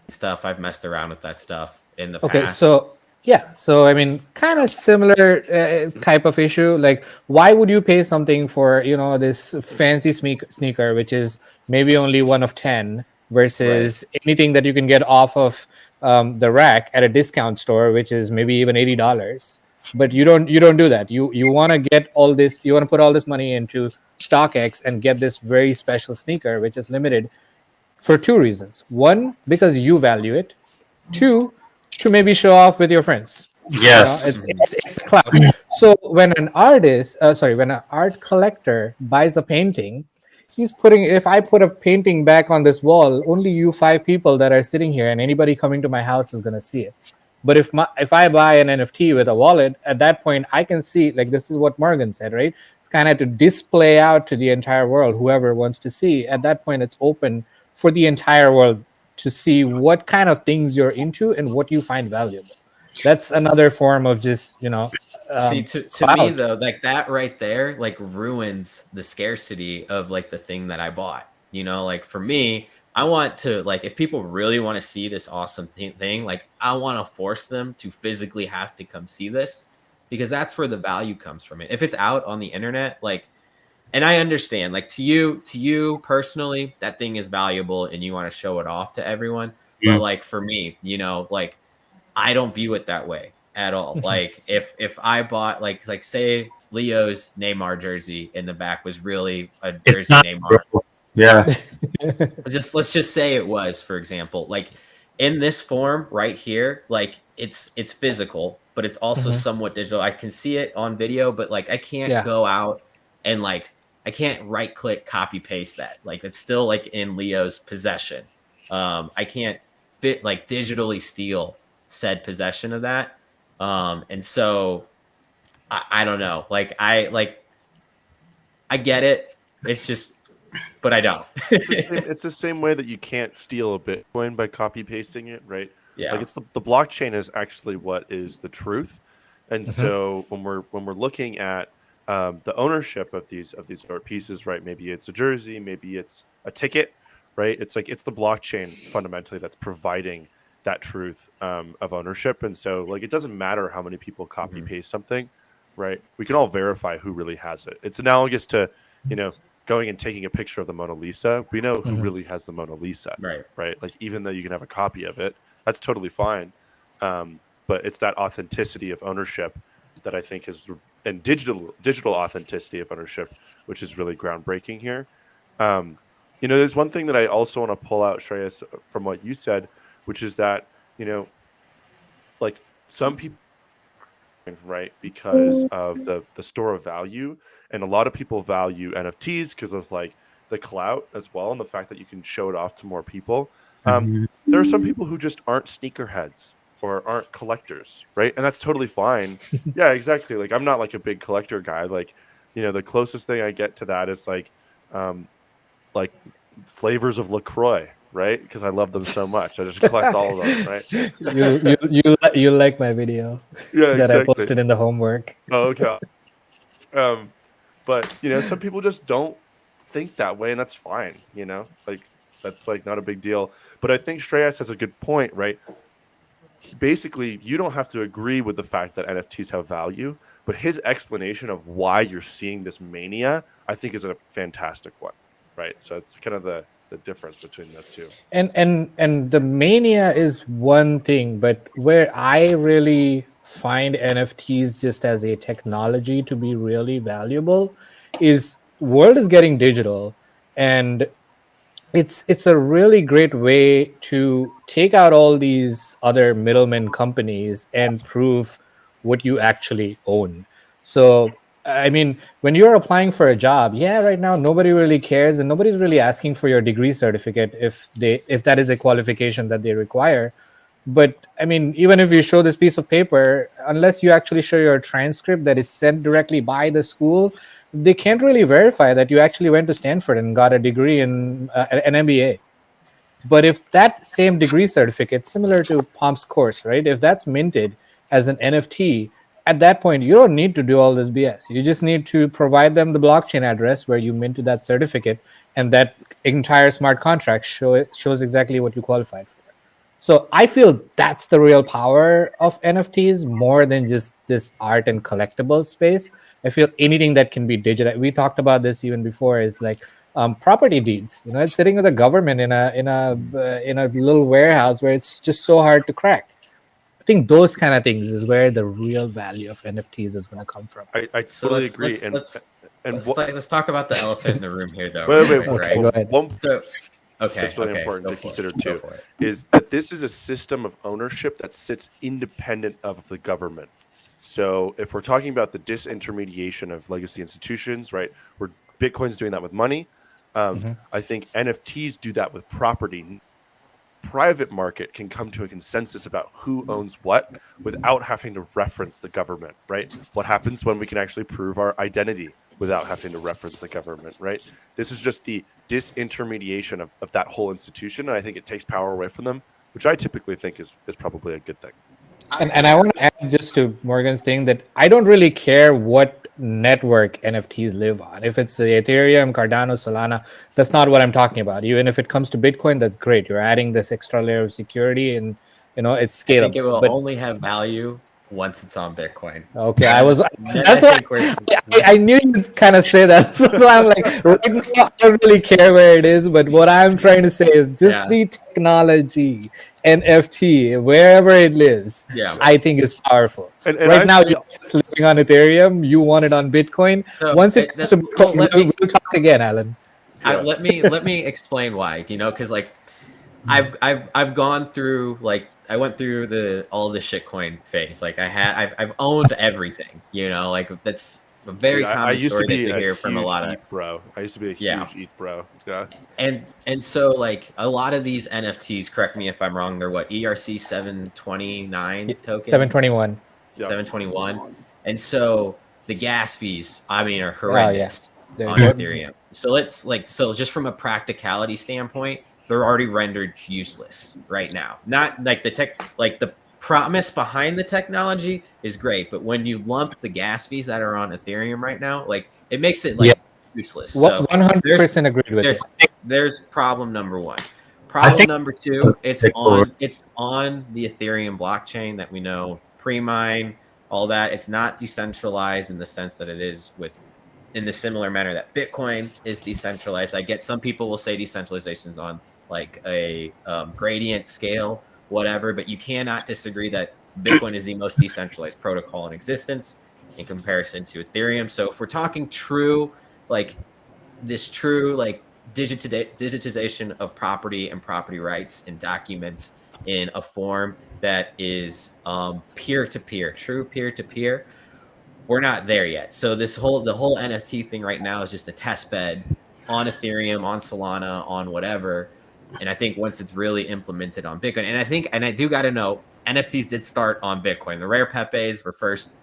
stuff, I've messed around with that stuff in the Okay, past. so yeah, so I mean, kind of similar type of issue. Like, why would you pay something for this fancy sneaker, which is maybe only one of 10, versus anything that you can get off of the rack at a discount store, which is maybe even $80. But you don't do that. You want to get all this. You want to put all this money into StockX and get this very special sneaker, which is limited for two reasons. One, because you value it. Two, to maybe show off with your friends. Yes. It's the cloud. So when an when an art collector buys a painting, he's putting. If I put a painting back on this wall, only you 5 people that are sitting here and anybody coming to my house is gonna see it. But if I buy an NFT with a wallet, at that point I can see, like, this is what Morgan said, right? Kind of to display out to the entire world, whoever wants to see. At that point, it's open for the entire world to see what kind of things you're into and what you find valuable. That's another form of just See, to me though, like that right there, like ruins the scarcity of like the thing that I bought. Like for me, I want to, like, if people really want to see this awesome thing, like I want to force them to physically have to come see this, because that's where the value comes from it. If it's out on the internet, like, and I understand, like to you personally, that thing is valuable and you want to show it off to everyone. But like for me, like I don't view it that way at all. Like if I bought like say Leo's Neymar jersey in the back was really a It's jersey not, Neymar. bro. Yeah. Let's just say it was, for example, like in this form right here, like it's physical, but it's also Mhm. somewhat digital. I can see it on video, but like I can't Yeah. go out and like I can't right click copy paste that. Like it's still like in Leo's possession. I can't like digitally steal said possession of that. And so I don't know. Like I get it. It's just, but I don't. It's the same way that you can't steal a Bitcoin by copy pasting it, right? Yeah. Like it's the blockchain is actually what is the truth, and so when we're looking at the ownership of these art pieces, right? Maybe it's a jersey, maybe it's a ticket, right? It's like it's the blockchain fundamentally that's providing that truth of ownership, and so like it doesn't matter how many people copy paste something, right? We can all verify who really has it. It's analogous to, you know, going and taking a picture of the Mona Lisa. We know who really has the Mona Lisa, Right. Like even though you can have a copy of it, that's totally fine. But it's that authenticity of ownership that I think is, and digital authenticity of ownership, which is really groundbreaking here. You know, there's one thing that I also want to pull out, Shreyas, from what you said, which is that, you know, like some people, right, because of the store of value, and a lot of people value NFTs because of like the clout as well, and the fact that you can show it off to more people. There are some people who just aren't sneakerheads or aren't collectors, right? And that's totally fine. Yeah, exactly. Like I'm not like a big collector guy. Like, you know, the closest thing I get to that is like flavors of LaCroix, right? Because I love them so much. I just collect all of them, right? You like my video Yeah, that I exactly. posted in the homework. Oh, okay. But you know, some people just don't think that way, and that's fine. You know, like that's like not a big deal. But I think Shreyas has a good point, right? Basically, you don't have to agree with the fact that NFTs have value, but his explanation of why you're seeing this mania, I think, is a fantastic one, right? So it's kind of the difference between those two. And the mania is one thing, but where I really find NFTs just as a technology to be really valuable is world is getting digital, and it's a really great way to take out all these other middlemen companies and prove what you actually own. So I mean, when you're applying for a job, yeah, right now nobody really cares and nobody's really asking for your degree certificate if that is a qualification that they require. But I mean, even if you show this piece of paper, unless you actually show your transcript that is sent directly by the school, they can't really verify that you actually went to Stanford and got a degree in an MBA. But if that same degree certificate, similar to Pomp's course, right, if that's minted as an NFT, at that point, you don't need to do all this BS. You just need to provide them the blockchain address where you minted that certificate, and that entire smart contract shows exactly what you qualified for. So I feel that's the real power of NFTs more than just this art and collectible space. I feel anything that can be digital. We talked about this even before. Is like property deeds. You know, it's sitting with the government in a little warehouse where it's just so hard to crack. I think those kind of things is where the real value of NFTs is going to come from. I So totally agree. let's talk about the elephant in the room here, though. Wait, Okay, go ahead. So okay, that's really okay, important go to for it, consider go too, for it. is that this is a system of ownership that sits independent of the government. So if we're talking about the disintermediation of legacy institutions, right, where Bitcoin's doing that with money, I think NFTs do that with property. Private market can come to a consensus about who owns what without having to reference the government, right? What happens when we can actually prove our identity without having to reference the government, right? This is just the disintermediation of that whole institution, and I think it takes power away from them, which I typically think is probably a good thing. And I want to add just to Morgan's thing that I don't really care what network NFTs live on. If it's the Ethereum, Cardano, Solana, that's not what I'm talking about. Even if it comes to Bitcoin, that's great. You're adding this extra layer of security, and you know it's scalable. I think it will but only have value once it's on Bitcoin. okay, Then that's I why think we're I knew you'd kind of say that. So I'm like, right now, I don't really care where it is, but what I'm trying to say is just the technology, NFT, wherever it lives, I think is powerful. And right now, you're just living on Ethereum. You want it on Bitcoin. So Once it comes to Bitcoin, we'll talk again, Alan. let me explain why. You know, because like I've gone through like I went through all the shitcoin phase. Like I've owned everything. You know, like that's a very Dude, I common used story to that be you a hear from a huge lot of ETH bro. I used to be a Yeah. huge ETH bro. Yeah. and so like a lot of these NFTs, correct me if I'm wrong, they're what, ERC 729 tokens? 721. Yeah. 721. And so the gas fees, I mean, are Oh yeah. horrendous on Ethereum. So so just from a practicality standpoint, they're already rendered useless right now. Not like the promise behind the technology is great, but when you lump the gas fees that are on Ethereum right now, like it makes it like useless. So 100% agreed with you. there's problem number one. I Problem think- number two, it's on the Ethereum blockchain that we know pre-mine, all that. It's not decentralized in the sense that it is in the similar manner that Bitcoin is decentralized. I get some people will say decentralization's on like a gradient scale, whatever, but you cannot disagree that Bitcoin is the most decentralized protocol in existence in comparison to Ethereum. So if we're talking true digitization of property and property rights and documents in a form that is peer-to-peer, true peer-to-peer, we're not there yet. So the whole NFT thing right now is just a test bed on Ethereum, on Solana, on whatever. And I think once it's really implemented on Bitcoin, and I do got to know, NFTs did start on Bitcoin. The rare Pepes were first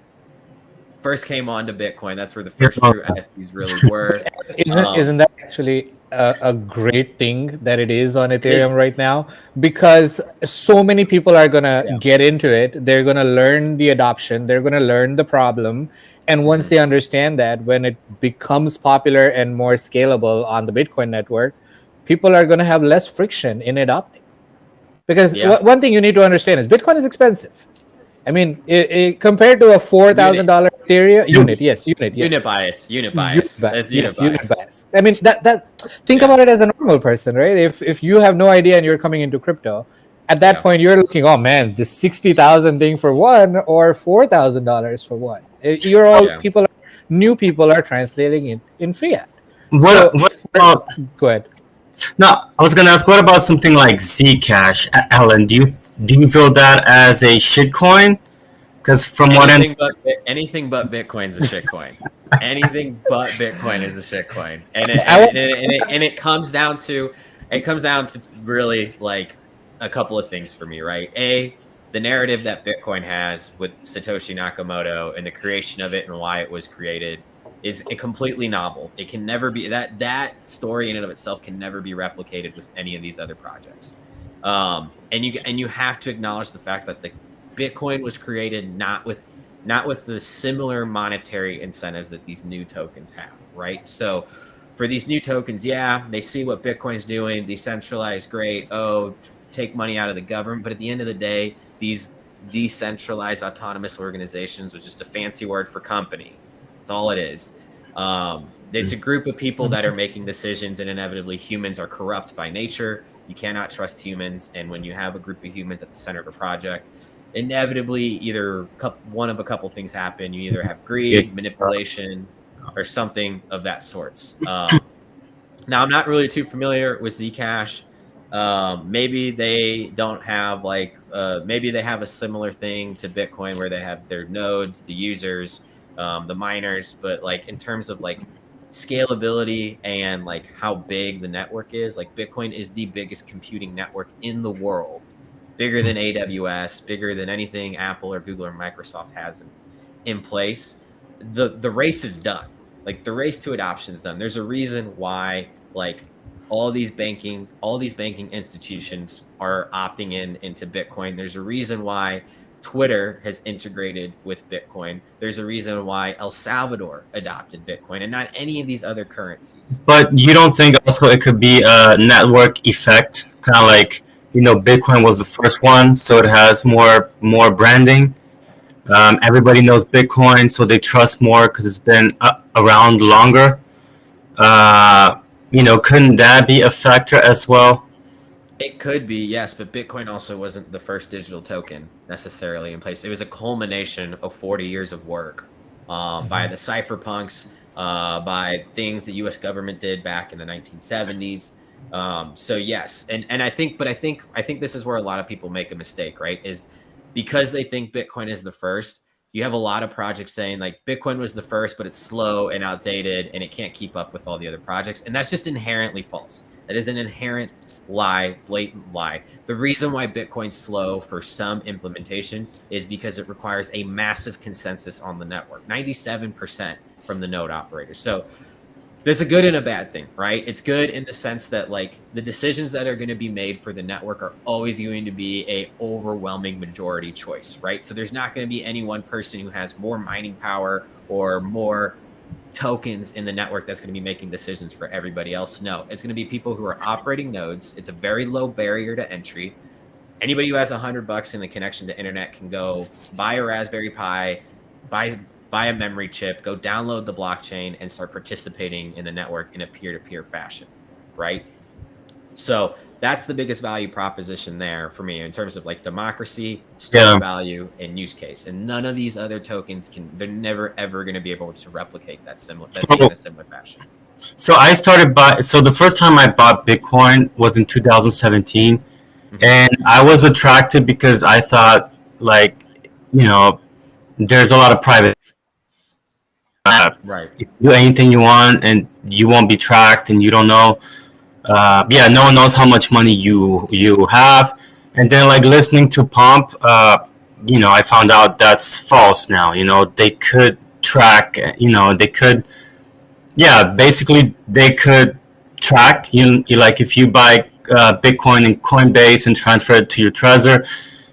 came onto Bitcoin. That's where the first true NFTs really were. Isn't that actually a great thing that it is on Ethereum right now? Because so many people are gonna get into it. They're gonna learn the adoption. They're gonna learn the problem. And once they understand that, when it becomes popular and more scalable on the Bitcoin network, people are gonna have less friction in adopting. Because one thing you need to understand is Bitcoin is expensive. I mean, compared to a $4,000 Ethereum unit bias. Unit bias. That's unit bias. I mean, think about it as a normal person, right? If you have no idea and you're coming into crypto, at that point you're looking, oh man, this 60,000 thing for one or $4,000 for one. New people are translating it in fiat. What about? Go ahead. No, I was gonna ask. What about something like Zcash, Alan? Do you feel that as a shitcoin? Because from anything but Bitcoin's a shitcoin. Anything but Bitcoin is a shitcoin, and it comes down to really like a couple of things for me, right? The narrative that Bitcoin has with Satoshi Nakamoto and the creation of it and why it was created is completely novel. It can never be that story in and of itself can never be replicated with any of these other projects. And you have to acknowledge the fact that the Bitcoin was created not with the similar monetary incentives that these new tokens have, right? So for these new tokens, they see what Bitcoin's doing, decentralized, great. Oh, take money out of the government. But at the end of the day, these decentralized autonomous organizations, which is just a fancy word for company. That's all it is. It's a group of people that are making decisions, and inevitably humans are corrupt by nature. You cannot trust humans. And when you have a group of humans at the center of a project, inevitably either one of a couple things happen. You either have greed, manipulation, or something of that sorts. Now, I'm not really too familiar with Zcash. Maybe they don't have maybe they have a similar thing to Bitcoin where they have their nodes, the users, the miners, but like in terms of like scalability and like how big the network is, like Bitcoin is the biggest computing network in the world, bigger than AWS, bigger than anything Apple or Google or Microsoft has in place. The race is done. Like the race to adoption is done. There's a reason why like all these banking institutions are opting into Bitcoin. There's a reason why Twitter has integrated with Bitcoin. There's a reason why El Salvador adopted Bitcoin and not any of these other currencies. But you don't think also it could be a network effect, kind of like, Bitcoin was the first one, so it has more branding. Everybody knows Bitcoin, so they trust more because it's been around longer. Couldn't that be a factor as well? It could be, yes, but Bitcoin also wasn't the first digital token necessarily in place. It was a culmination of 40 years of work by the cypherpunks by things the U.S. government did back in the 1970s. So yes, and I think this is where a lot of people make a mistake, right? Is because they think Bitcoin is the first. You have a lot of projects saying like Bitcoin was the first, but it's slow and outdated and it can't keep up with all the other projects. And that's just inherently false. That is an inherent lie, blatant lie. The reason why Bitcoin's slow for some implementation is because it requires a massive consensus on the network, 97% from the node operators. So there's a good and a bad thing, right? It's good in the sense that like the decisions that are going to be made for the network are always going to be a overwhelming majority choice, right? So there's not going to be any one person who has more mining power or more tokens in the network that's going to be making decisions for everybody else. No, it's going to be people who are operating nodes. It's a very low barrier to entry. Anybody who has $100 in the connection to internet can go buy a Raspberry Pi, buy a memory chip, go download the blockchain and start participating in the network in a peer-to-peer fashion, right? So that's the biggest value proposition there for me in terms of like democracy, store value, and use case. And none of these other tokens they're never ever going to be able to replicate that in a similar fashion. So so the first time I bought Bitcoin was in 2017. Mm-hmm. And I was attracted because I thought like, there's a lot of private. Right. You can do anything you want and you won't be tracked and you don't know. No one knows how much money you have. And then like listening to Pomp, I found out that's false now. They could track, basically they could track you like if you buy Bitcoin in Coinbase and transfer it to your Trezor,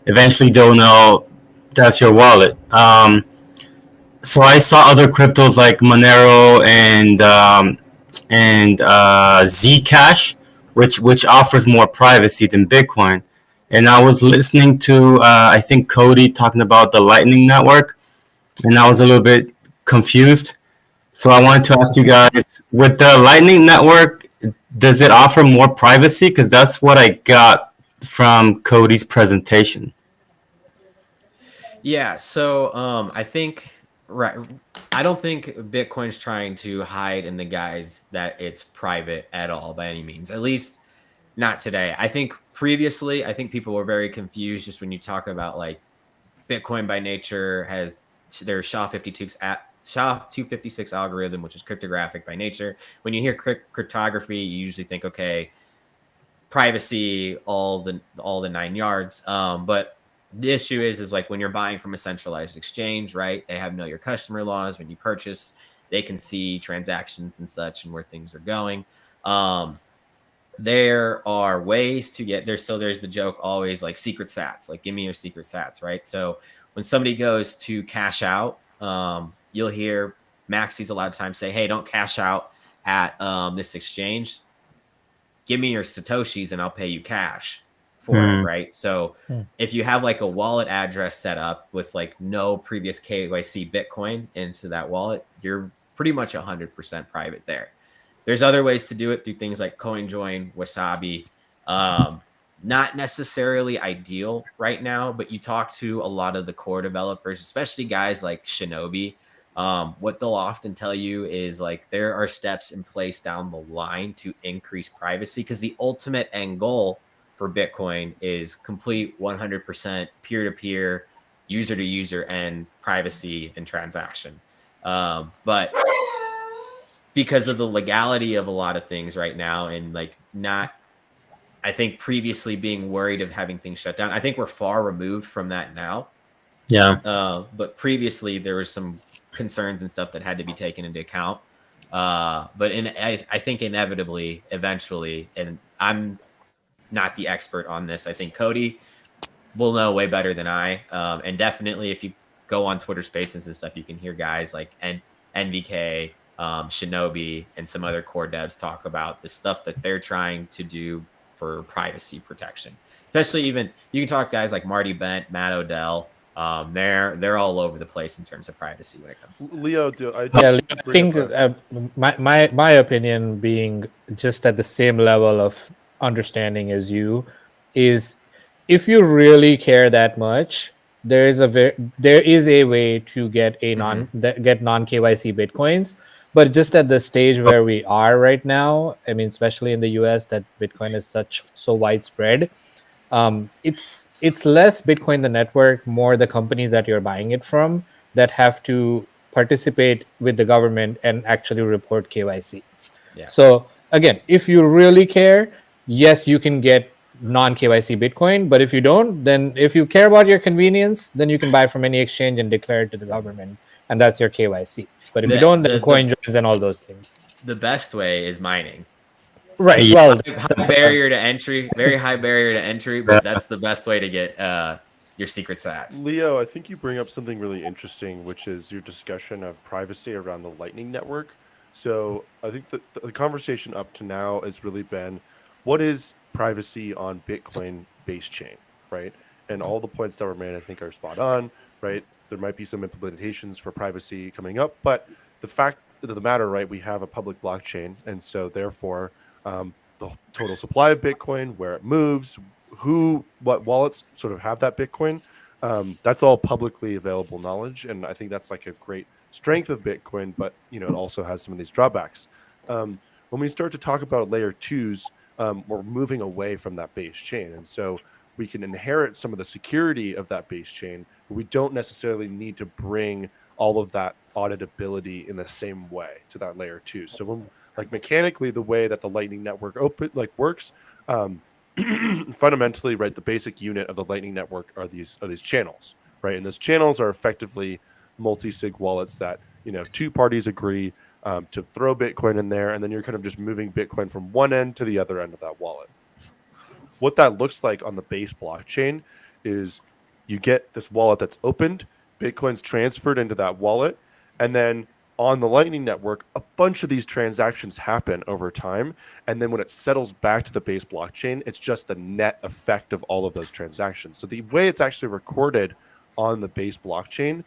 eventually they'll know that's your wallet. So I saw other cryptos like Monero and Zcash, which offers more privacy than Bitcoin. And I was listening to I think Cody talking about the Lightning Network, and I was a little bit confused. So I wanted to ask you guys, with the Lightning Network, does it offer more privacy? Because that's what I got from Cody's presentation. Yeah. So I think. Right. I don't think Bitcoin's trying to hide in the guise that it's private at all by any means, at least not today. I think previously, people were very confused just when you talk about like Bitcoin by nature has their SHA-256 algorithm, which is cryptographic by nature. When you hear cryptography, you usually think, okay, privacy, all the 9 yards. But the issue is like when you're buying from a centralized exchange, right? They have know your customer laws. When you purchase, they can see transactions and such and where things are going. There are ways to get there. So there's the joke always like secret sats, like give me your secret sats, right? So when somebody goes to cash out, you'll hear Maxis a lot of times say, hey, don't cash out at this exchange. Give me your Satoshis and I'll pay you cash. For it, right? So if you have like a wallet address set up with like no previous KYC Bitcoin into that wallet, you're pretty much 100% private there. There's other ways to do it through things like CoinJoin, Wasabi. Not necessarily ideal right now, but you talk to a lot of the core developers, especially guys like Shinobi. What they'll often tell you is like there are steps in place down the line to increase privacy because the ultimate end goal for Bitcoin is complete 100% peer-to-peer, user-to-user, and privacy and transaction. But because of the legality of a lot of things right now and like not, I think previously being worried of having things shut down, I think we're far removed from that now. Yeah. But previously there was some concerns and stuff that had to be taken into account. But I think inevitably, eventually, and I'm not the expert on this. I think Cody will know way better than I. And definitely if you go on Twitter Spaces and stuff, you can hear guys like NVK, Shinobi, and some other core devs talk about the stuff that they're trying to do for privacy protection. Especially even, you can talk guys like Marty Bent, Matt Odell. They're all over the place in terms of privacy when it comes to that. Leo, I think my opinion being just at the same level of understanding as you is if you really care that much, there is a way to get get non KYC Bitcoins, But just at the stage where we are right now, I mean, especially in the US, that Bitcoin is so widespread, it's less Bitcoin the network, more the companies that you're buying it from that have to participate with the government and actually report KYC. Yeah. So again, if you really care, yes, you can get non KYC Bitcoin. But if you don't, then if you care about your convenience, then you can buy from any exchange and declare it to the government, and that's your KYC. But if you don't, then coin joins and all those things. The best way is mining. Right. Yeah. Well, High barrier to entry, very high barrier to entry, but that's the best way to get your secret sats. Leo, I think you bring up something really interesting, which is your discussion of privacy around the Lightning Network. So I think the conversation up to now has really been, what is privacy on Bitcoin base chain, right? And all the points that were made, I think, are spot on, right? There might be some implementations for privacy coming up, but the fact of the matter, right, we have a public blockchain, and so therefore the total supply of Bitcoin, where it moves, what wallets sort of have that Bitcoin, that's all publicly available knowledge, and I think that's like a great strength of Bitcoin, but it also has some of these drawbacks. When we start to talk about layer twos, we're moving away from that base chain, and so we can inherit some of the security of that base chain, but we don't necessarily need to bring all of that auditability in the same way to that layer two. So when, like, mechanically, the way that the Lightning Network works, fundamentally, right, the basic unit of the Lightning Network are these channels, right? And those channels are effectively multi-sig wallets that two parties agree to throw Bitcoin in there, and then you're kind of just moving Bitcoin from one end to the other end of that wallet. What that looks like on the base blockchain is you get this wallet that's opened, Bitcoin's transferred into that wallet, and then on the Lightning Network, a bunch of these transactions happen over time, and then when it settles back to the base blockchain, it's just the net effect of all of those transactions. So the way it's actually recorded on the base blockchain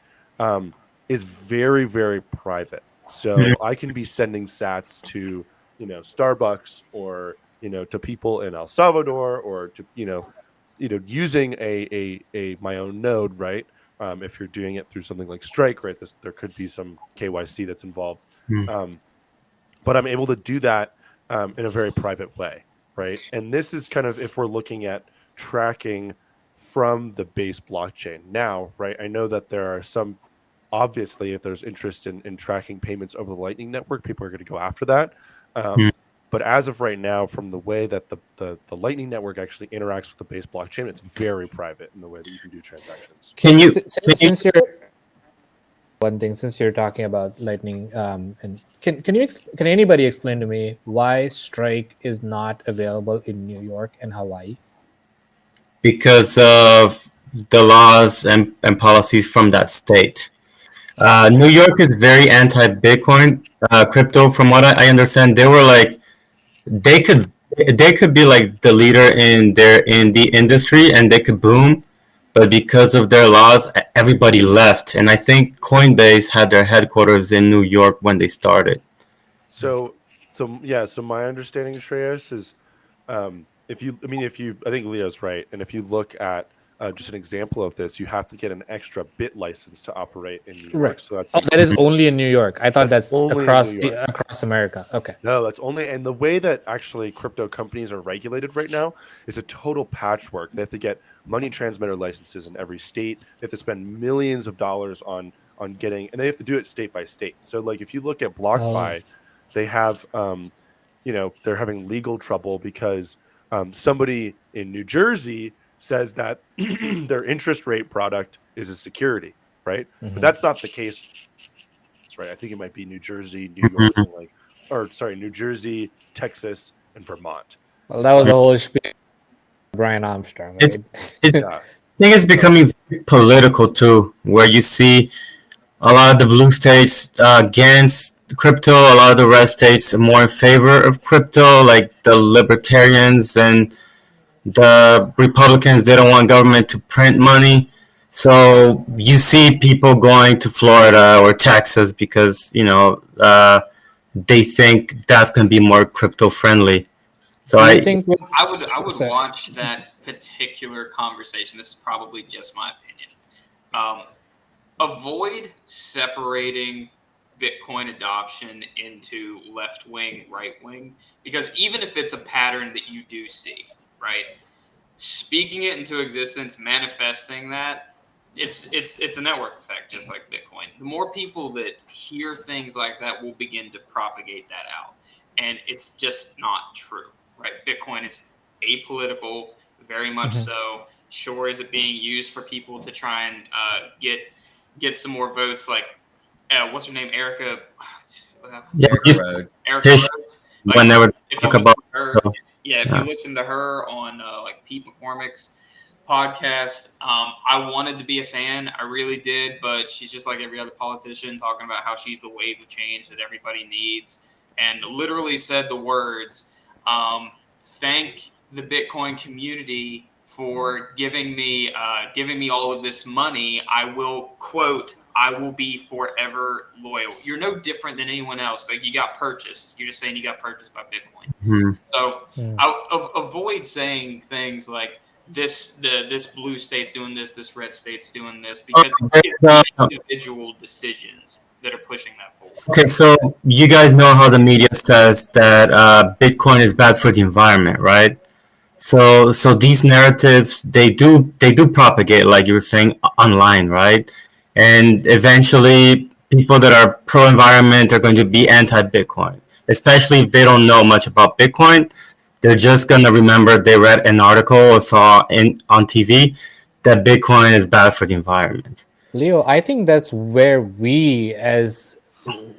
is very, very private. So I can be sending sats to Starbucks or to people in El Salvador, or to using a my own node, right? If you're doing it through something like Strike, right, there could be some KYC that's involved. But I'm able to do that in a very private way, right? And this is kind of if we're looking at tracking from the base blockchain. Now, right, I know that there are some, obviously, if there's interest in tracking payments over the Lightning Network, people are going to go after that. But as of right now, from the way that the Lightning Network actually interacts with the base blockchain, it's very private in the way that you can do transactions. Since you're talking about Lightning, and can anybody explain to me why Strike is not available in New York and Hawaii? Because of the laws and policies from that state. New York is very anti-Bitcoin crypto. From what I understand, they were like, they could be like the leader in the industry and they could boom, but because of their laws, everybody left. And I think Coinbase had their headquarters in New York when they started. So my understanding, Shreyas, is I think Leo's right, and if you look at just an example of this, you have to get an extra bit license to operate in New York. Right. So that is only in New York. I thought that's across America. Okay. No, that's only, and the way that actually crypto companies are regulated right now is a total patchwork. They have to get money transmitter licenses in every state. They have to spend millions of dollars on getting, and they have to do it state by state. So like if you look at BlockFi, they have they're having legal trouble because somebody in New Jersey says that their interest rate product is a security, right? But that's not the case, right? I think it might be New Jersey, New York, New Jersey, Texas, and Vermont. Well, that was the whole spiel. Brian Armstrong. Right? I think it's becoming political too, where you see a lot of the blue states against crypto, a lot of the red states are more in favor of crypto, like the libertarians and the Republicans. They don't want government to print money. So you see people going to Florida or Texas because, they think that's going to be more crypto friendly. So I would watch that particular conversation. This is probably just my opinion. Avoid separating Bitcoin adoption into left wing, right wing, because even if it's a pattern that you do see, right, speaking it into existence, manifesting that, it's a network effect, just like Bitcoin. The more people that hear things like that will begin to propagate that out, and it's just not true, right? Bitcoin is apolitical, very much so. Sure, is it being used for people to try and get some more votes? Like, what's her name, Erica? Yeah, Erica Rhodes. Erica Yes. Rhodes. Like, Whenever if you talk listen about to her, if you listen to her on like Pete McCormick's podcast, I wanted to be a fan, I really did, but she's just like every other politician, talking about how she's the wave of change that everybody needs, and literally said the words, "Thank the Bitcoin community for giving me all of this money. I will," quote, "I will be forever loyal." You're no different than anyone else. Like, you got purchased. You're just saying you got purchased by Bitcoin. Mhm. So avoid saying things like this blue state's doing this red state's doing this, because it's individual decisions that are pushing that forward. Okay, so you guys know how the media says that Bitcoin is bad for the environment, right? So these narratives they do propagate, like you were saying, online, right? And eventually, people that are pro environment are going to be anti Bitcoin, especially if they don't know much about Bitcoin. They're just gonna remember they read an article or saw on TV that Bitcoin is bad for the environment. Leo, I think that's where we, as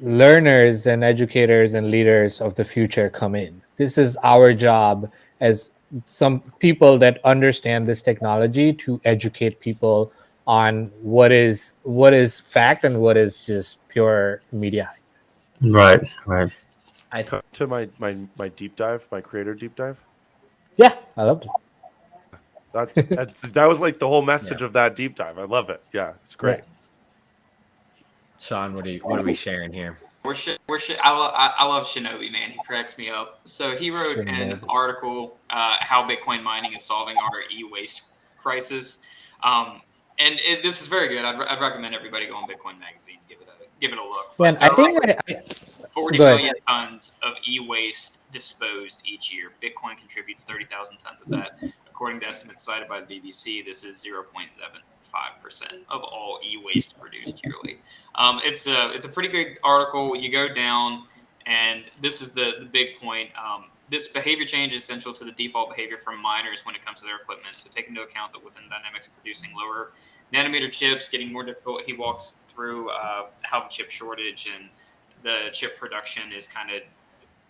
learners and educators and leaders of the future, come in. This is our job as some people that understand this technology, to educate people on what is fact and what is just pure media hype. Right, right. To my deep dive, my creator deep dive. Yeah, I loved it. That was like the whole message of that deep dive. I love it. Yeah, it's great. Yeah. Sean, what are we sharing here? I love Shinobi, man. He cracks me up. So he wrote an article, how Bitcoin mining is solving our e-waste crisis. And this is very good. I'd recommend everybody go on Bitcoin Magazine, give it a look. But I think 40 million tons of e-waste disposed each year. Bitcoin contributes 30,000 tons of that. According to estimates cited by the BBC, this is 0.75% of all e-waste produced yearly. It's a pretty good article. You go down, and this is the big point. This behavior change is essential to the default behavior from miners when it comes to their equipment. So take into account that within the dynamics of producing lower nanometer chips getting more difficult, he walks through how the chip shortage and the chip production is kind of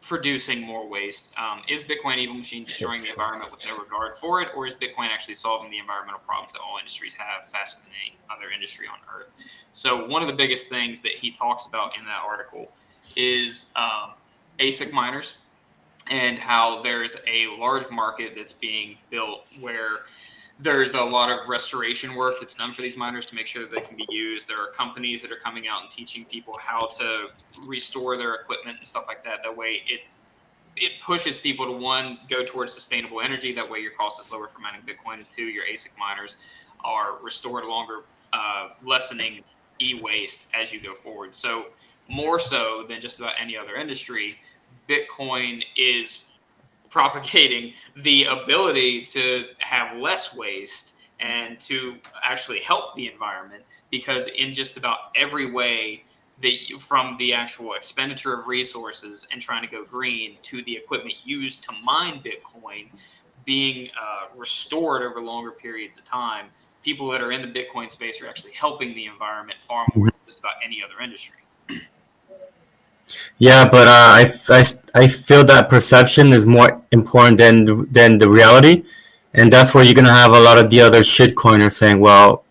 producing more waste. Is Bitcoin evil machine destroying the environment with no regard for it, or is Bitcoin actually solving the environmental problems that all industries have faster than any other industry on Earth? So one of the biggest things that he talks about in that article is ASIC miners, and how there's a large market that's being built where there's a lot of restoration work that's done for these miners to make sure that they can be used. There are companies that are coming out and teaching people how to restore their equipment and stuff like that. That way it pushes people to, one, go towards sustainable energy. That way your cost is lower for mining Bitcoin. And two, your ASIC miners are restored longer, lessening e-waste as you go forward. So more so than just about any other industry, Bitcoin is propagating the ability to have less waste and to actually help the environment, because in just about every way, from the actual expenditure of resources and trying to go green to the equipment used to mine Bitcoin being restored over longer periods of time, people that are in the Bitcoin space are actually helping the environment far more than just about any other industry. Yeah, but I feel that perception is more important than the reality, and that's where you're gonna have a lot of the other shitcoiners saying, well,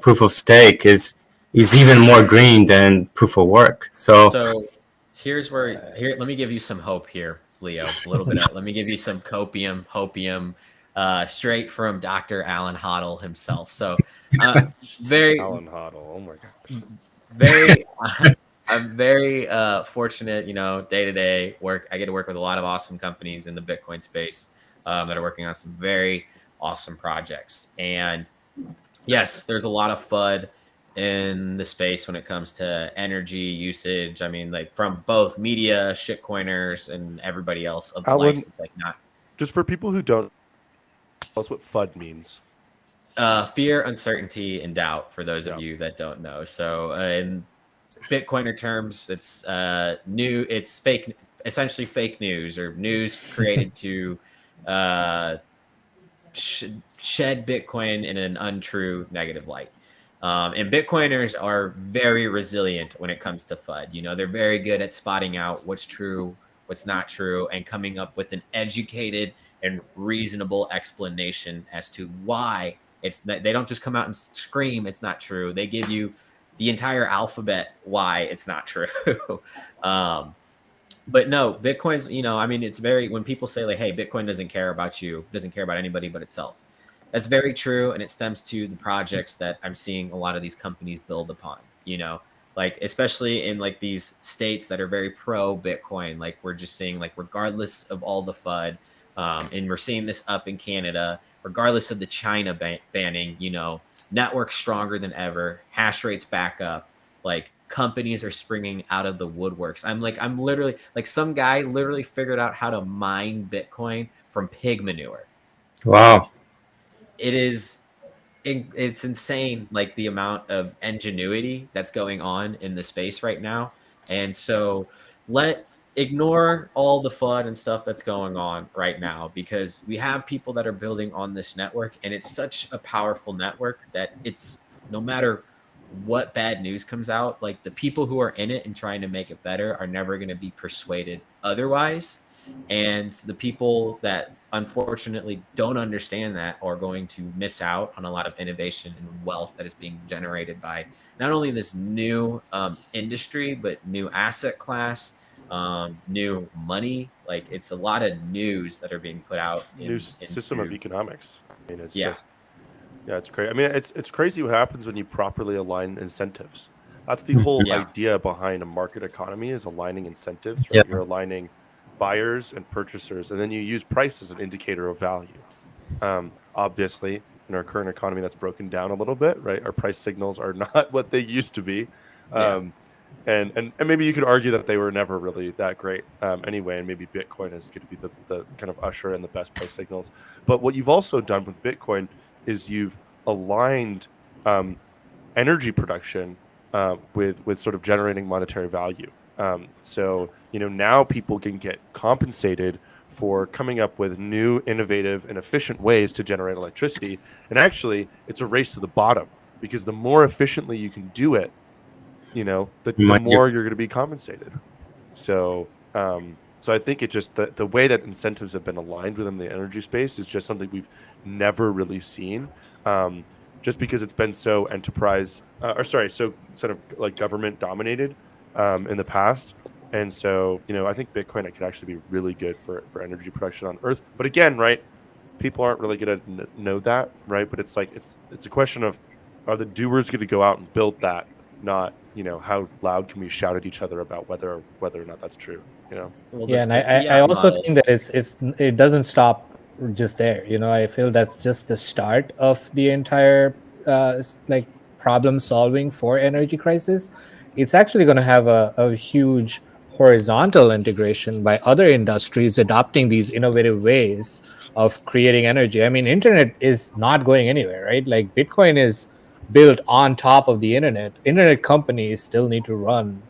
proof of stake is even more green than proof of work. So here's where let me give you some hope here, Leo. A little bit. Let me give you some hopium, straight from Dr. Alan Hodl himself. So very Alan Hodl. Oh my god. Very. I'm very fortunate, day to day work. I get to work with a lot of awesome companies in the Bitcoin space that are working on some very awesome projects. And yes, there's a lot of FUD in the space when it comes to energy usage. I mean, like from both media, shitcoiners, and everybody else of the Alan, likes. It's like not just for people who don't, tell us what FUD means. fear, uncertainty, and doubt. For those of you that don't know, so in Bitcoiner terms, it's it's fake, essentially fake news or news created to shed Bitcoin in an untrue negative light. And Bitcoiners are very resilient when it comes to FUD. You know, they're very good at spotting out what's true, what's not true, and coming up with an educated and reasonable explanation as to why it's not. They don't just come out and scream it's not true. They give you the entire alphabet why it's not true. But no, Bitcoin's, you know, I mean, it's very, when people say like, hey, Bitcoin doesn't care about you, doesn't care about anybody but itself. That's very true. And it stems to the projects that I'm seeing a lot of these companies build upon, you know, like, especially in like these states that are very pro Bitcoin, like we're just seeing like, regardless of all the FUD, and we're seeing this up in Canada, regardless of the China banning, you know, network stronger than ever, hash rates back up, like companies are springing out of the woodworks. I'm literally like, some guy literally figured out how to mine Bitcoin from pig manure. Wow. It's insane, like the amount of ingenuity that's going on in the space right now. And so ignore all the FUD and stuff that's going on right now, because we have people that are building on this network, and it's such a powerful network that it's, no matter what bad news comes out, like the people who are in it and trying to make it better are never going to be persuaded otherwise. And the people that unfortunately don't understand that are going to miss out on a lot of innovation and wealth that is being generated by not only this new industry, but new asset class, new money. Like, it's a lot of news that are being put out. New system of economics. I mean, it's just, yeah, it's crazy. I mean, it's crazy what happens when you properly align incentives. That's the whole idea behind a market economy, is aligning incentives. Right? Yeah. You're aligning buyers and purchasers, and then you use price as an indicator of value. Obviously, in our current economy, that's broken down a little bit, right? Our price signals are not what they used to be. And maybe you could argue that they were never really that great anyway, and maybe Bitcoin is going to be the kind of usher in the best price signals. But what you've also done with Bitcoin is you've aligned energy production with sort of generating monetary value. So, you know, now people can get compensated for coming up with new, innovative, and efficient ways to generate electricity. And actually, it's a race to the bottom, because the more efficiently you can do it, you know, the more you're going to be compensated. So, so I think it just, the way that incentives have been aligned within the energy space is just something we've never really seen. Just because it's been so so sort of like government dominated in the past. And so, you know, I think Bitcoin could actually be really good for energy production on Earth. But again, right, people aren't really going to know that, right? But it's like, it's a question of, are the doers going to go out and build that? Not, you know, how loud can we shout at each other about whether or not that's true, you know? Well, and I also think that it doesn't stop just there. You know, I feel that's just the start of the entire like problem solving for energy crisis. It's actually going to have a huge horizontal integration by other industries adopting these innovative ways of creating energy. I mean, internet is not going anywhere, right? Like, Bitcoin is built on top of the internet. Internet companies still need to run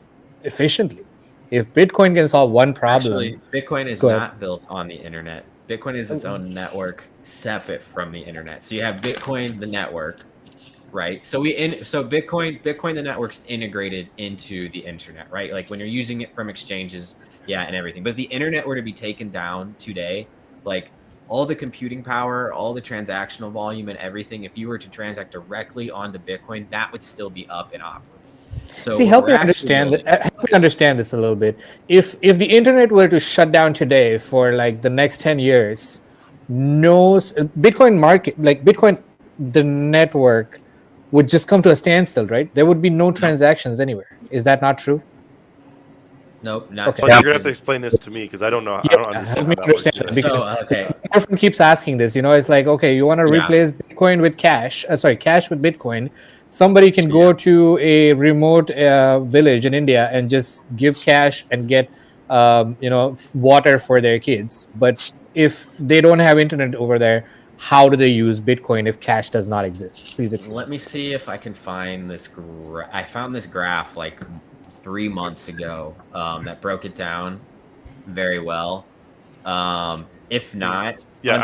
efficiently. If Bitcoin can solve one problem, actually, Bitcoin is not built on the internet. Bitcoin is its own network, separate from the internet. So you have Bitcoin, the network, right? So Bitcoin, the network's integrated into the internet, right? Like, when you're using it from exchanges, and everything. But if the internet were to be taken down today, like, all the computing power, all the transactional volume and everything, if you were to transact directly onto Bitcoin, that would still be up and operable. So see, help me understand this a little bit. If the internet were to shut down today for like the next 10 years, no Bitcoin market, like Bitcoin, the network would just come to a standstill, right? There would be no transactions anywhere. Is that not true? Nope, not Okay. But you're gonna have to explain this to me, 'cause I don't Okay. But you're gonna have to explain this to me, because I don't know. I Yeah, don't understand help how me that works understand either. it, because So okay, everyone keeps asking this. It's like, okay, you want to Yeah. replace Bitcoin with cash? Cash with Bitcoin. Somebody can go Yeah. to a remote village in India and just give cash and get, water for their kids. But if they don't have internet over there, how do they use Bitcoin if cash does not exist? Please explain. let me see if I can find this. I found this graph like 3 months ago that broke it down very well. If not, Yeah,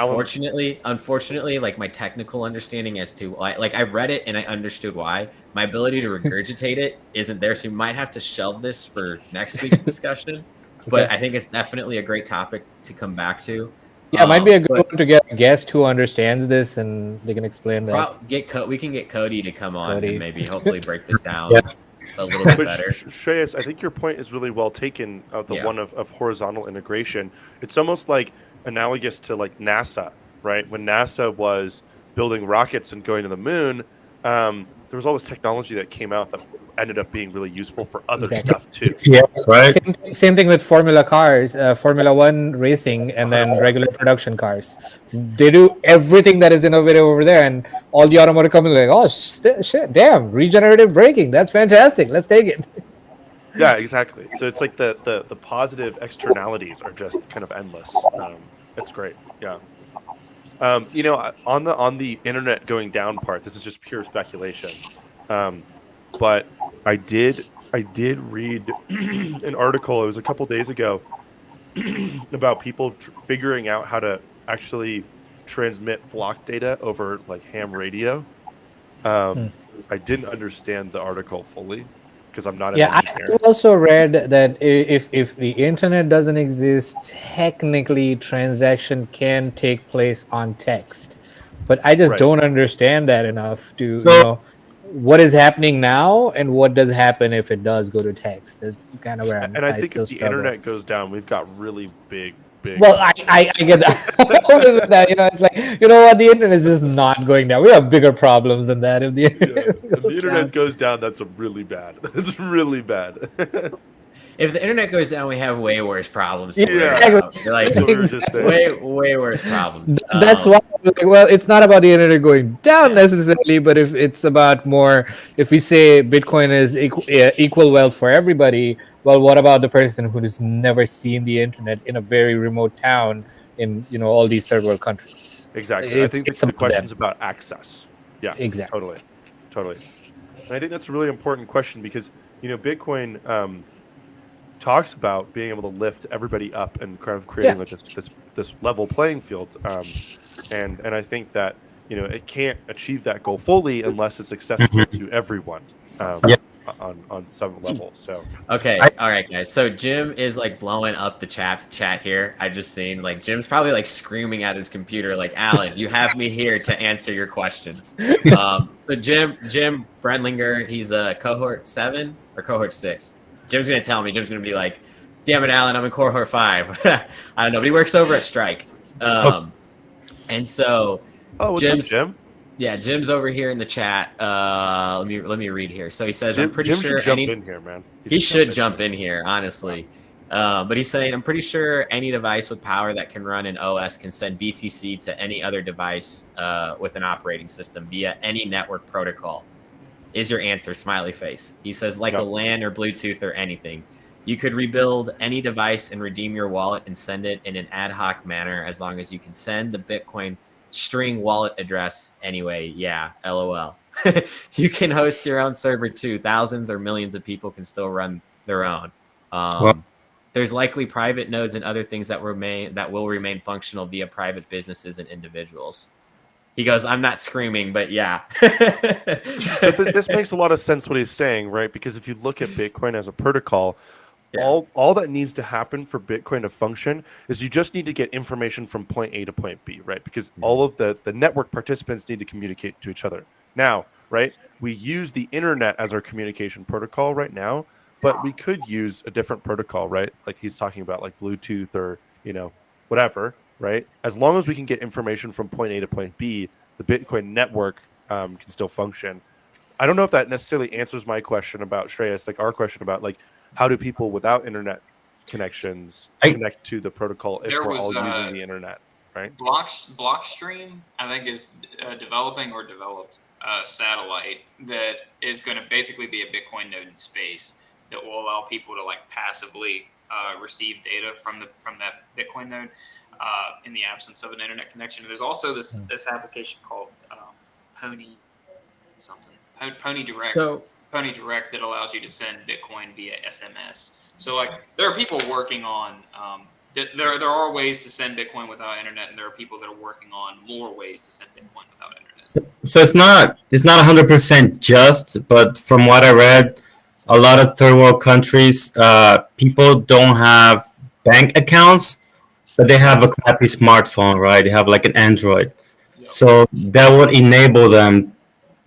unfortunately, like my technical understanding as to like I read it and I understood why. My ability to regurgitate it isn't there, so we might have to shelve this for next week's discussion. But Okay. I think it's definitely a great topic to come back to. Yeah, it might be a good But one to get a guest who understands this and they can explain that. we can get Cody to come on Cody. and maybe hopefully break this down Yeah. a little bit But better. Shreyas, I think your point is really well taken. The Yeah. one of horizontal integration. It's almost like analogous to like NASA, right? When NASA was building rockets and going to the moon, there was all this technology that came out that ended up being really useful for other Exactly. stuff too. Yes, right. Same thing with Formula cars, Formula One racing, and then regular production cars. They do everything that is innovative over there, and all the automotive companies are like, oh shit, damn, regenerative braking, that's fantastic. Let's take it. Yeah, exactly. So it's like the positive externalities are just kind of endless. It's great. Yeah. On the internet going down part, this is just pure speculation. But I did read an article. It was a couple days ago about people figuring out how to actually transmit block data over like ham radio. I didn't understand the article fully because I'm not an Yeah, engineer. I also read that if the internet doesn't exist, technically transaction can take place on text. But I just Right. don't understand that enough to So- what is happening now and what does happen if it does go to text. That's kind of where I think still if the struggle. internet goes down, we've got really big. Well, I get that. Always with that, it's like, you know what, the internet is just not going down. We have bigger problems than that. If the internet, If the goes internet down. goes down, that's really bad. That's really bad. If the internet goes down, we have way worse problems. Yeah, To worry exactly. about. Like That's what we were just saying. way worse problems. That's why, well, it's not about the internet going down necessarily, but if it's about more, if we say Bitcoin is equal wealth for everybody, well, what about the person who has never seen the internet in a very remote town in all these third world countries? Exactly. I think It's the about question's them. about access. Yeah, Exactly. Totally. And I think that's a really important question because Bitcoin talks about being able to lift everybody up and kind of creating like this level playing field. And I think that it can't achieve that goal fully unless it's accessible to everyone. On some level. So okay, all right, guys. So Jim is like blowing up the chat here. I just seen like Jim's probably like screaming at his computer, like, Alan, you have me here to answer your questions. So Jim Brenlinger, he's a cohort 7 or cohort 6. Jim's gonna tell me. Jim's gonna be like, damn it, Alan, I'm in cohort 5. I don't know, but he works over at Strike. And so what's up, Jim? Yeah, Jim's over here in the chat. Let me read here. So he says, I'm pretty Jim sure should jump in here, man. He should jump in here, honestly. But he's saying, I'm pretty sure any device with power that can run an OS can send BTC to any other device with an operating system via any network protocol. Is your answer, smiley face? He says, like a LAN or Bluetooth or anything. You could rebuild any device and redeem your wallet and send it in an ad hoc manner as long as you can send the Bitcoin string wallet address anyway. Yeah, LOL. You can host your own server too. Thousands or millions of people can still run their own. There's likely private nodes and other things that will remain functional via private businesses and individuals. He goes, I'm not screaming, but yeah. But this makes a lot of sense what he's saying, right? Because if you look at Bitcoin as a protocol, all that needs to happen for Bitcoin to function is you just need to get information from point A to point B, right? Because all of the network participants need to communicate to each other. Now, right, we use the internet as our communication protocol right now, but we could use a different protocol, right? Like he's talking about like Bluetooth or, whatever, right? As long as we can get information from point A to point B, the Bitcoin network can still function. I don't know if that necessarily answers my question about Shreyas, like our question about like, how do people without internet connections I- connect to the protocol if There we're was, all using the internet, right? Blockstream, I think, is developing or developed a satellite that is going to basically be a Bitcoin node in space that will allow people to like passively receive data from that Bitcoin node in the absence of an internet connection. There's also this application called Pony something Pony Direct. So Pony Direct that allows you to send Bitcoin via SMS. So like there are people working on there are ways to send Bitcoin without internet, and there are people that are working on more ways to send Bitcoin without internet. So it's not 100% just, but from what I read, a lot of third world countries, people don't have bank accounts, but they have a crappy smartphone, right? They have like an Android, Yep. so that would enable them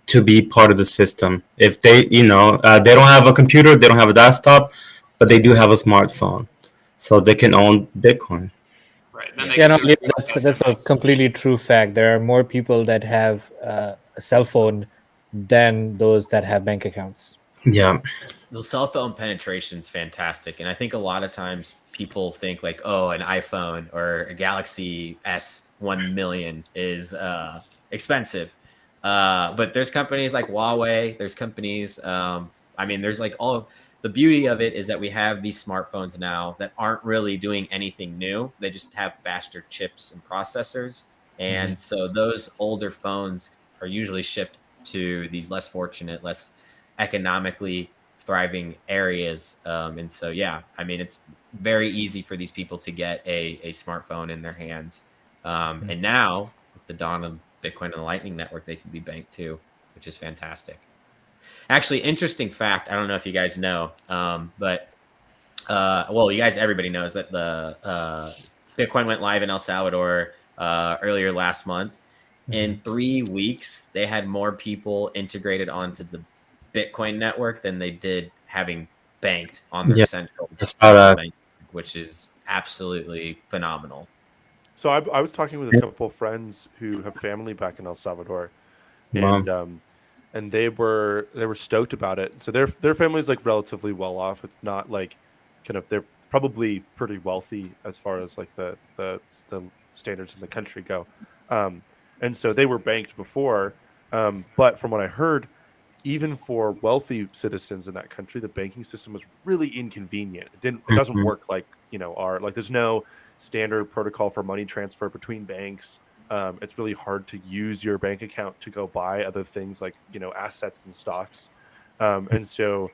to be part of the system. If they, they don't have a computer, they don't have a desktop, but they do have a smartphone, so they can own Bitcoin. Right. Then Yeah, no, can do that's a SMS. completely true fact. There are more people that have a cell phone than those that have bank accounts. Yeah. the cell phone penetration is fantastic, and I think a lot of times people think like, oh, an iPhone or a Galaxy S 1 million is expensive, but there's companies like Huawei. There's companies. There's like all. The beauty of it is that we have these smartphones now that aren't really doing anything new. They just have faster chips and processors, and so those older phones are usually shipped to these less fortunate, less economically thriving areas. And so, yeah, it's very easy for these people to get a smartphone in their hands. And now, with the dawn of Bitcoin and the Lightning Network, they can be banked too, which is fantastic. Actually, interesting fact. I don't know if you guys know, but you guys, everybody knows that the Bitcoin went live in El Salvador earlier last month. In 3 weeks, they had more people integrated onto the Bitcoin network than they did having banked on their central bank, which is absolutely phenomenal. So I was talking with a couple of friends who have family back in El Salvador, and they were stoked about it. So their family's like relatively well off. It's not like kind of, they're probably pretty wealthy as far as like the standards in the country go. And so they were banked before, but from what I heard, even for wealthy citizens in that country, the banking system was really inconvenient. It doesn't work like there's no standard protocol for money transfer between banks. It's really hard to use your bank account to go buy other things like assets and stocks. And so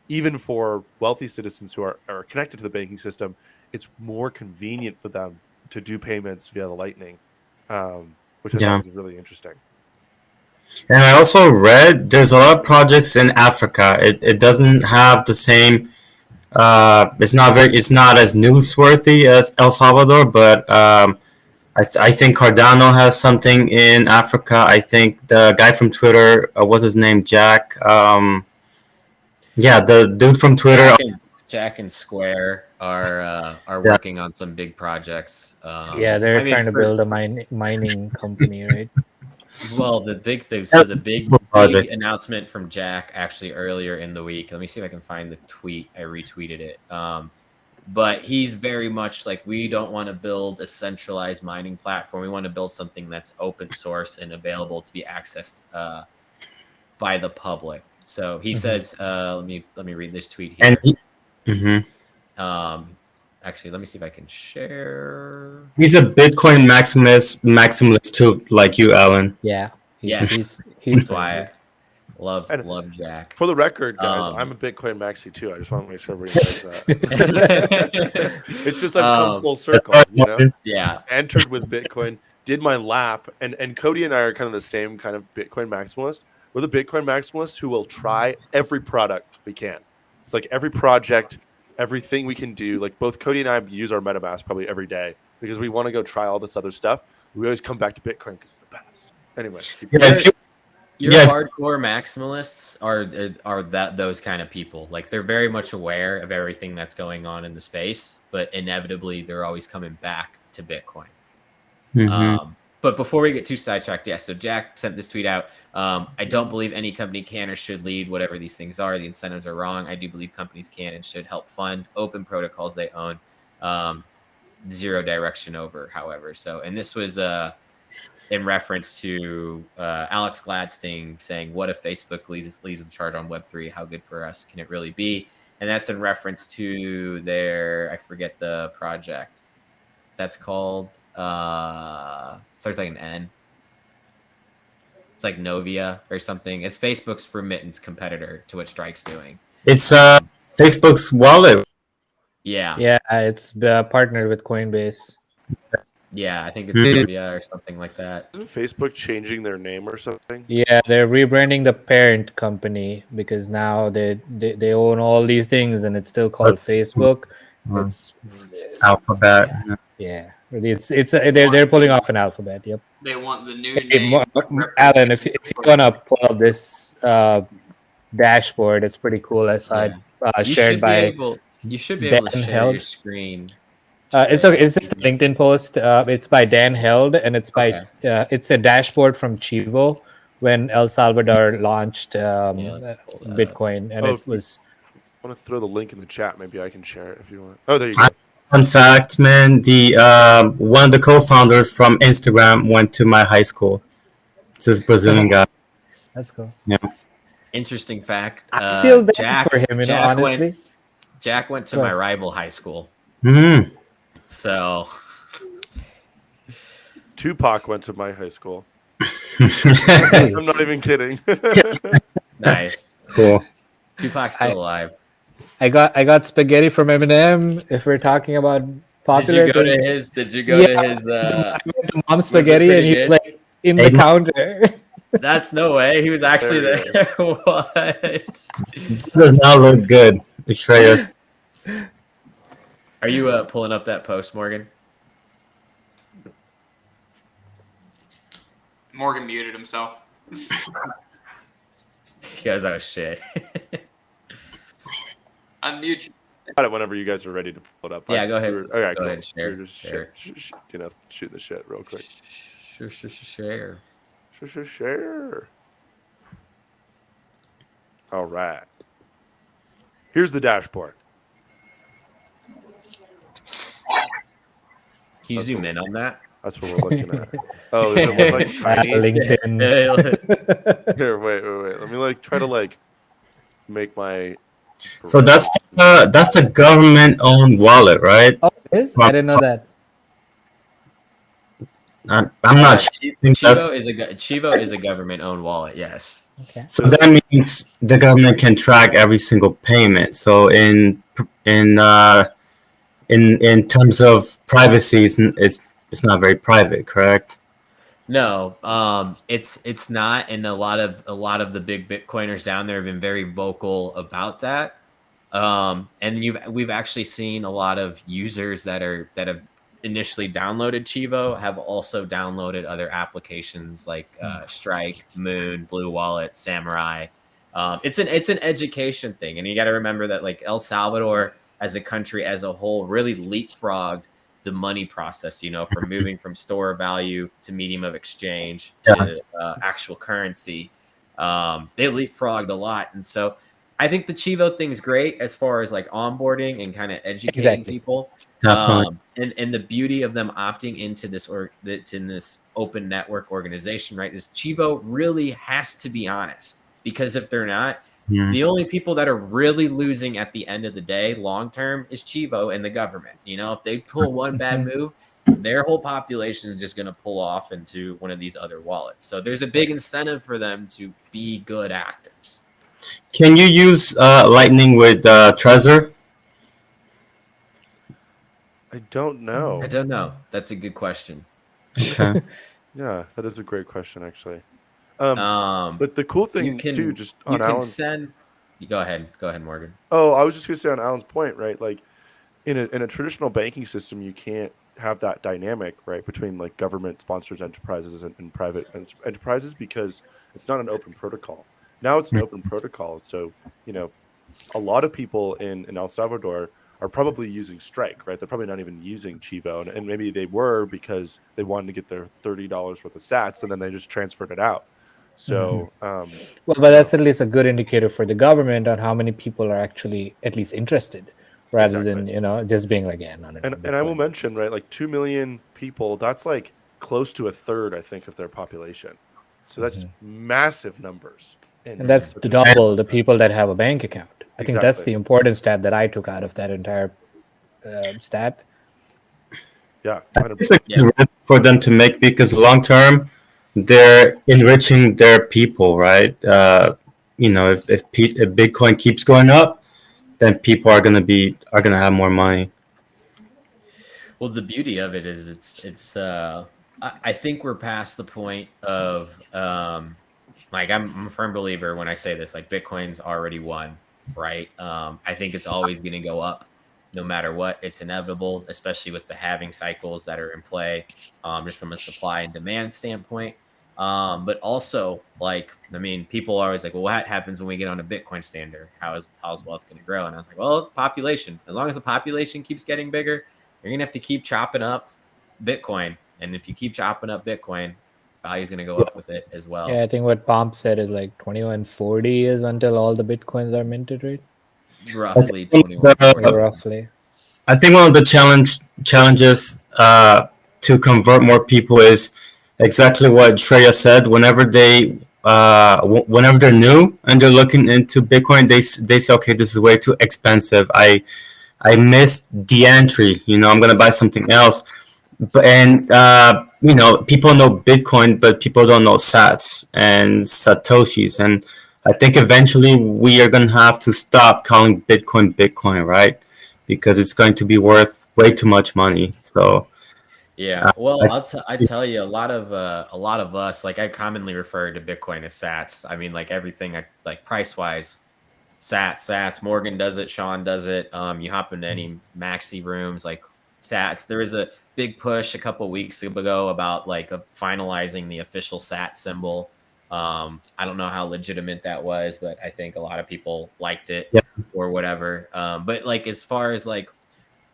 even for wealthy citizens who are connected to the banking system, it's more convenient for them to do payments via the Lightning, which I thought was really interesting. And I also read there's a lot of projects in Africa. It doesn't have the same. It's not as newsworthy as El Salvador, but I think Cardano has something in Africa. I think the guy from Twitter, what's his name, Jack. The dude from Twitter. Jack and Square are working on some big projects. They're trying to build a mining company, right? Well, the big thing, so the big announcement from Jack actually earlier in the week. Let me see if I can find the tweet. I retweeted it. But he's very much like, we don't want to build a centralized mining platform. We want to build something that's open source and available to be accessed by the public. So he says, let me read this tweet here. Actually, let me see if I can share. He's a Bitcoin maximalist too, like you, Alan. Yeah. He's why I love Jack. For the record, guys, I'm a Bitcoin maxi too. I just want to make sure everybody knows that. It's just I've come full circle, Yeah. Entered with Bitcoin, did my lap, and Cody and I are kind of the same kind of Bitcoin maximalist. We're the Bitcoin maximalists who will try every product we can. It's like every project, everything we can do. Like both Cody and I use our MetaMask probably every day because we want to go try all this other stuff. We always come back to Bitcoin because it's the best. Anyway, hardcore maximalists are those kind of people. Like they're very much aware of everything that's going on in the space, but inevitably they're always coming back to Bitcoin. But before we get too sidetracked, yeah. So Jack sent this tweet out. I don't believe any company can or should lead whatever these things are. The incentives are wrong. I do believe companies can and should help fund open protocols they own. Zero direction over, however. So, and this was in reference to Alex Gladstein saying, "What if Facebook leads the charge on Web3? How good for us can it really be?" And that's in reference to their, I forget the project. That's called starts like an N. It's like Novia or something. It's Facebook's remittance competitor to what Strike's doing. It's Facebook's wallet. Yeah. Yeah, it's partnered with Coinbase. Yeah, I think it's Novia or something like that. Isn't Facebook changing their name or something? Yeah, they're rebranding the parent company because now they own all these things and it's still called Facebook. It's Alphabet. yeah, they're pulling off an Alphabet. Yep. They want the new Hey, name. Alan, if you wanna pull up this dashboard, it's pretty cool. I saw it shared by. You should be able to Dan share Held. your screen. It's okay. It's just a LinkedIn post. It's by Dan Held, and it's by it's a dashboard from Chivo when El Salvador launched Bitcoin, and it was. I want to throw the link in the chat. Maybe I can share it if you want. Oh, there you go. Fun fact, man, the one of the co-founders from Instagram went to my high school. It's this Brazilian guy. Let's go. Yeah. Interesting fact. I feel bad for him, honestly. Jack went to my rival high school. Mm. So Tupac went to my high school. I'm not even kidding. nice. Cool. Tupac's still alive. I got spaghetti from Eminem. If we're talking about popular, Did you go to his? I went to Mom's Spaghetti, and he was like in the counter. That's no way. He was actually there. What? Does not look good. Betrayers. Are you pulling up that post, Morgan? Morgan muted himself. He goes, "Oh shit." Unmute. Got it whenever you guys are ready to pull it up. Yeah, go ahead. Okay, Go cool. ahead, share. Just Share. shoot the shit real quick. Share. Share. All right. Here's the dashboard. Can you zoom in on that? That's what we're looking at. Oh, is it like tiny? LinkedIn. Here, wait. Let me try to make my. So that's the government-owned wallet, right? Oh, it is? I didn't know that. I'm not sure. Chivo is a government-owned wallet. Yes. Okay. So that means the government can track every single payment. So in terms of privacy, it's not very private, correct? No, it's not, and a lot of the big Bitcoiners down there have been very vocal about that. And we've actually seen a lot of users that have initially downloaded Chivo have also downloaded other applications like Strike, Moon, Blue Wallet, Samurai. It's an education thing, and you got to remember that like El Salvador as a country as a whole really leapfrogged the money process, from moving from store value to medium of exchange to actual currency. They leapfrogged a lot. And so I think the Chivo thing's great as far as like onboarding and kind of educating people. And the beauty of them opting into this in this open network organization, right, is Chivo really has to be honest, because if they're not, the only people that are really losing at the end of the day, long term, is Chivo and the government. If they pull one bad move, their whole population is just going to pull off into one of these other wallets. So there's a big incentive for them to be good actors. Can you use Lightning with Trezor? I don't know. That's a good question. Okay. Yeah, that is a great question, actually. But the cool thing too, just on Alan's. Go ahead, Morgan. Oh, I was just gonna say on Alan's point, right? Like in a traditional banking system, you can't have that dynamic, right, between like government-sponsored enterprises and private enterprises because it's not an open protocol. Now it's an open protocol, so a lot of people in El Salvador are probably using Strike, right? They're probably not even using Chivo, and maybe they were because they wanted to get their $30 worth of sats, and then they just transferred it out. So, well, but that's at least a good indicator for the government on how many people are actually at least interested, rather than just being like, yeah, not. And I will mention, right, like 2 million people. That's like close to a third, I think, of their population. So that's massive numbers. And that's double the people that have a bank account. I think that's Exactly. the important stat that I took out of that entire stat. Yeah, it's a good risk for them to make because long term, they're enriching their people, right? If Bitcoin keeps going up, then people are gonna have more money. Well, the beauty of it is it's I think we're past the point of like I'm a firm believer when I say this, like Bitcoin's already won, right? I think it's always going to go up no matter what. It's inevitable, especially with the halving cycles that are in play, just from a supply and demand standpoint. But also, like, I mean, people are always like, well, what happens when we get on a Bitcoin standard? How's wealth going to grow? And I was like, well, it's population. As long as the population keeps getting bigger, you're going to have to keep chopping up Bitcoin. And if you keep chopping up Bitcoin, value is going to go up with it as well. Yeah, I think what Pomp said is like 2140 is until all the Bitcoins are minted, right? Roughly 2140. Roughly. I think one of the challenges to convert more people is exactly what Shreya said. Whenever they're new and they're looking into Bitcoin, they say, okay, this is way too expensive. I missed the entry. I'm gonna buy something else. And people know Bitcoin, but people don't know Sats and Satoshis. And I think eventually we are gonna have to stop calling Bitcoin, right? Because it's going to be worth way too much money. So. Yeah, well, I tell you, a lot of us, like I commonly refer to Bitcoin as Sats. I mean, like everything, like price wise, Sats. Morgan does it, Sean does it. You hop into any Maxi rooms, like Sats. There was a big push a couple weeks ago about like finalizing the official Sat symbol. I don't know how legitimate that was, but I think a lot of people liked it or whatever. But like as far as like,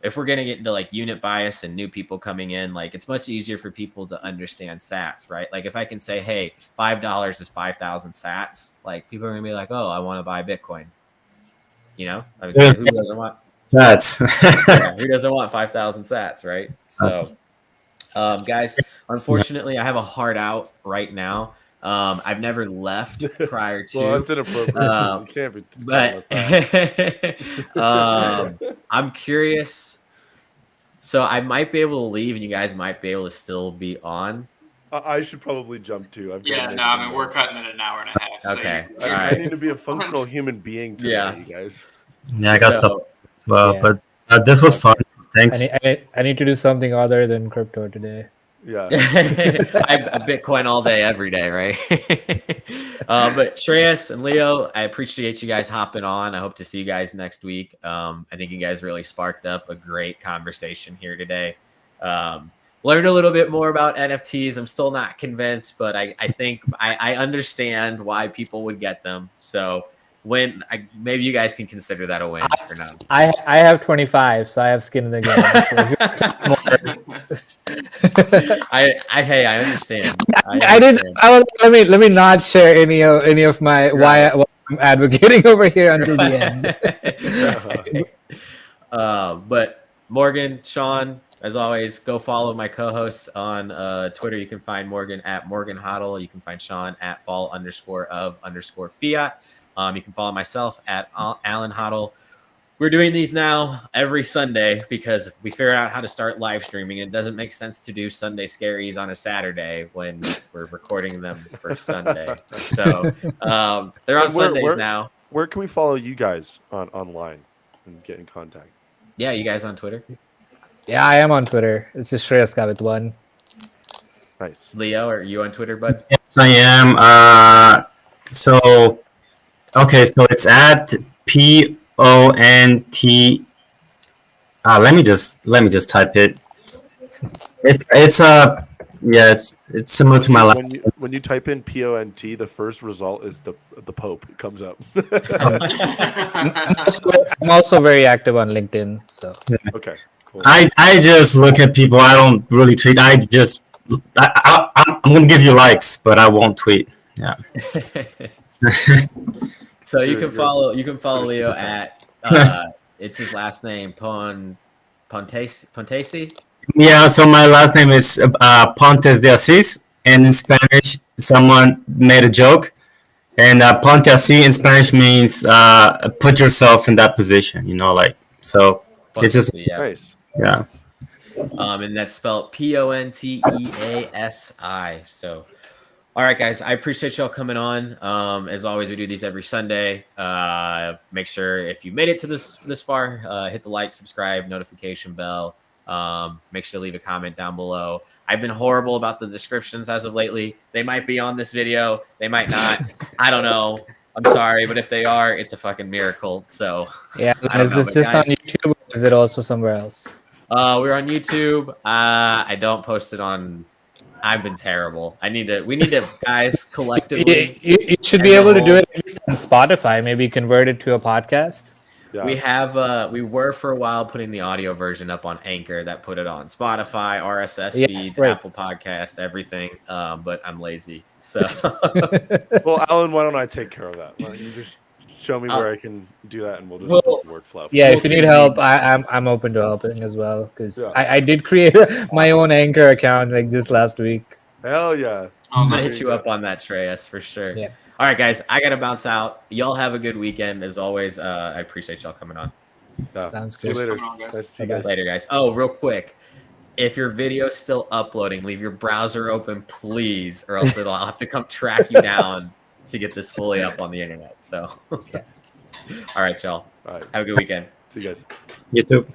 if we're going to get into like unit bias and new people coming in, like it's much easier for people to understand Sats, right? Like if I can say, hey, $5 is 5,000 Sats, like people are going to be like, oh, I want to buy Bitcoin. I mean, who doesn't want Sats? who doesn't want 5,000 Sats, right? So, guys, unfortunately, I have a hard out right now. I've never left prior to. Well, that's inappropriate. You can't be telling us but I'm curious. So I might be able to leave, and you guys might be able to still be on. I should probably jump too. I mean, we're cutting it an hour and a half. Okay. So I need to be a functional human being today, you guys. Yeah, I got stuff as well. Yeah. But this was fun. Thanks. I need to do something other than crypto today. Yeah. I Bitcoin all day, every day, right? But Shreyas and Leo, I appreciate you guys hopping on. I hope to see you guys next week. I think you guys really sparked up a great conversation here today. Learned a little bit more about NFTs. I'm still not convinced, but I think I understand why people would get them. So maybe you guys can consider that a win for now. I have 25, so I have skin in the game. I understand. Let me not share any of my why I'm advocating over here until the end. But Morgan, Sean, as always, go follow my co-hosts on Twitter. You can find Morgan at Morgan Hodl. You can find Sean at fall_of_fiat. You can follow myself at Alan Hodl. We're doing these now every Sunday because we figured out how to start live streaming. It doesn't make sense to do Sunday Scaries on a Saturday when we're recording them for Sunday. So they're on Sundays now. Where can we follow you guys online and get in contact? Yeah, you guys on Twitter? Yeah, I am on Twitter. It's just Shreyas with one. Nice. Leo, are you on Twitter, bud? Yes, I am. So it's at PONT. Let me just type it. It's Yeah, it's similar to my last. When you type in PONT, the first result is the Pope. It comes up. I'm also very active on LinkedIn. So Okay, cool. I just look at people. I don't really tweet. I'm gonna give you likes, but I won't tweet. Yeah. So you can follow Leo at it's his last name Pontesi. Yeah. So my last name is Pontes de Assis, and in Spanish, someone made a joke, and Ponte Así in Spanish means put yourself in that position. You know, like so. It's just Nice. yeah. And that's spelled Ponteasi. So, all right, guys, I appreciate y'all coming on. As always, we do these every Sunday. Make sure if you made it to this far, hit the like, subscribe, notification bell. Make sure to leave a comment down below. I've been horrible about the descriptions as of lately. They might be on this video. They might not. I don't know. I'm sorry, but if they are, it's a fucking miracle. So yeah, is this just on YouTube or is it also somewhere else? We're on YouTube. I don't post it on. I've been terrible. We need to guys collectively. You should be able to do it at least on Spotify. Maybe convert it to a podcast. Yeah. We were for a while putting the audio version up on Anchor that put it on Spotify, RSS feeds, right. Apple Podcast, everything. But I'm lazy. So Well, Alan, why don't I take care of that? Why don't you just show me where I can do that, and we'll just workflow. Yeah, if you need help, I'm open to helping as well because I did create my own Anchor account like this last week. Hell yeah! I'm gonna hit you up on that, Treyas, for sure. Yeah. All right, guys, I gotta bounce out. Y'all have a good weekend as always. I appreciate y'all coming on. Sounds See you good. later. Come on, guys. Nice to see you guys. Later, guys. Oh, real quick. If your video's still uploading, leave your browser open, please, or else I'll have to come track you down to get this fully up on the internet. So, all right, y'all. All right. Have a good weekend. See you guys. You too.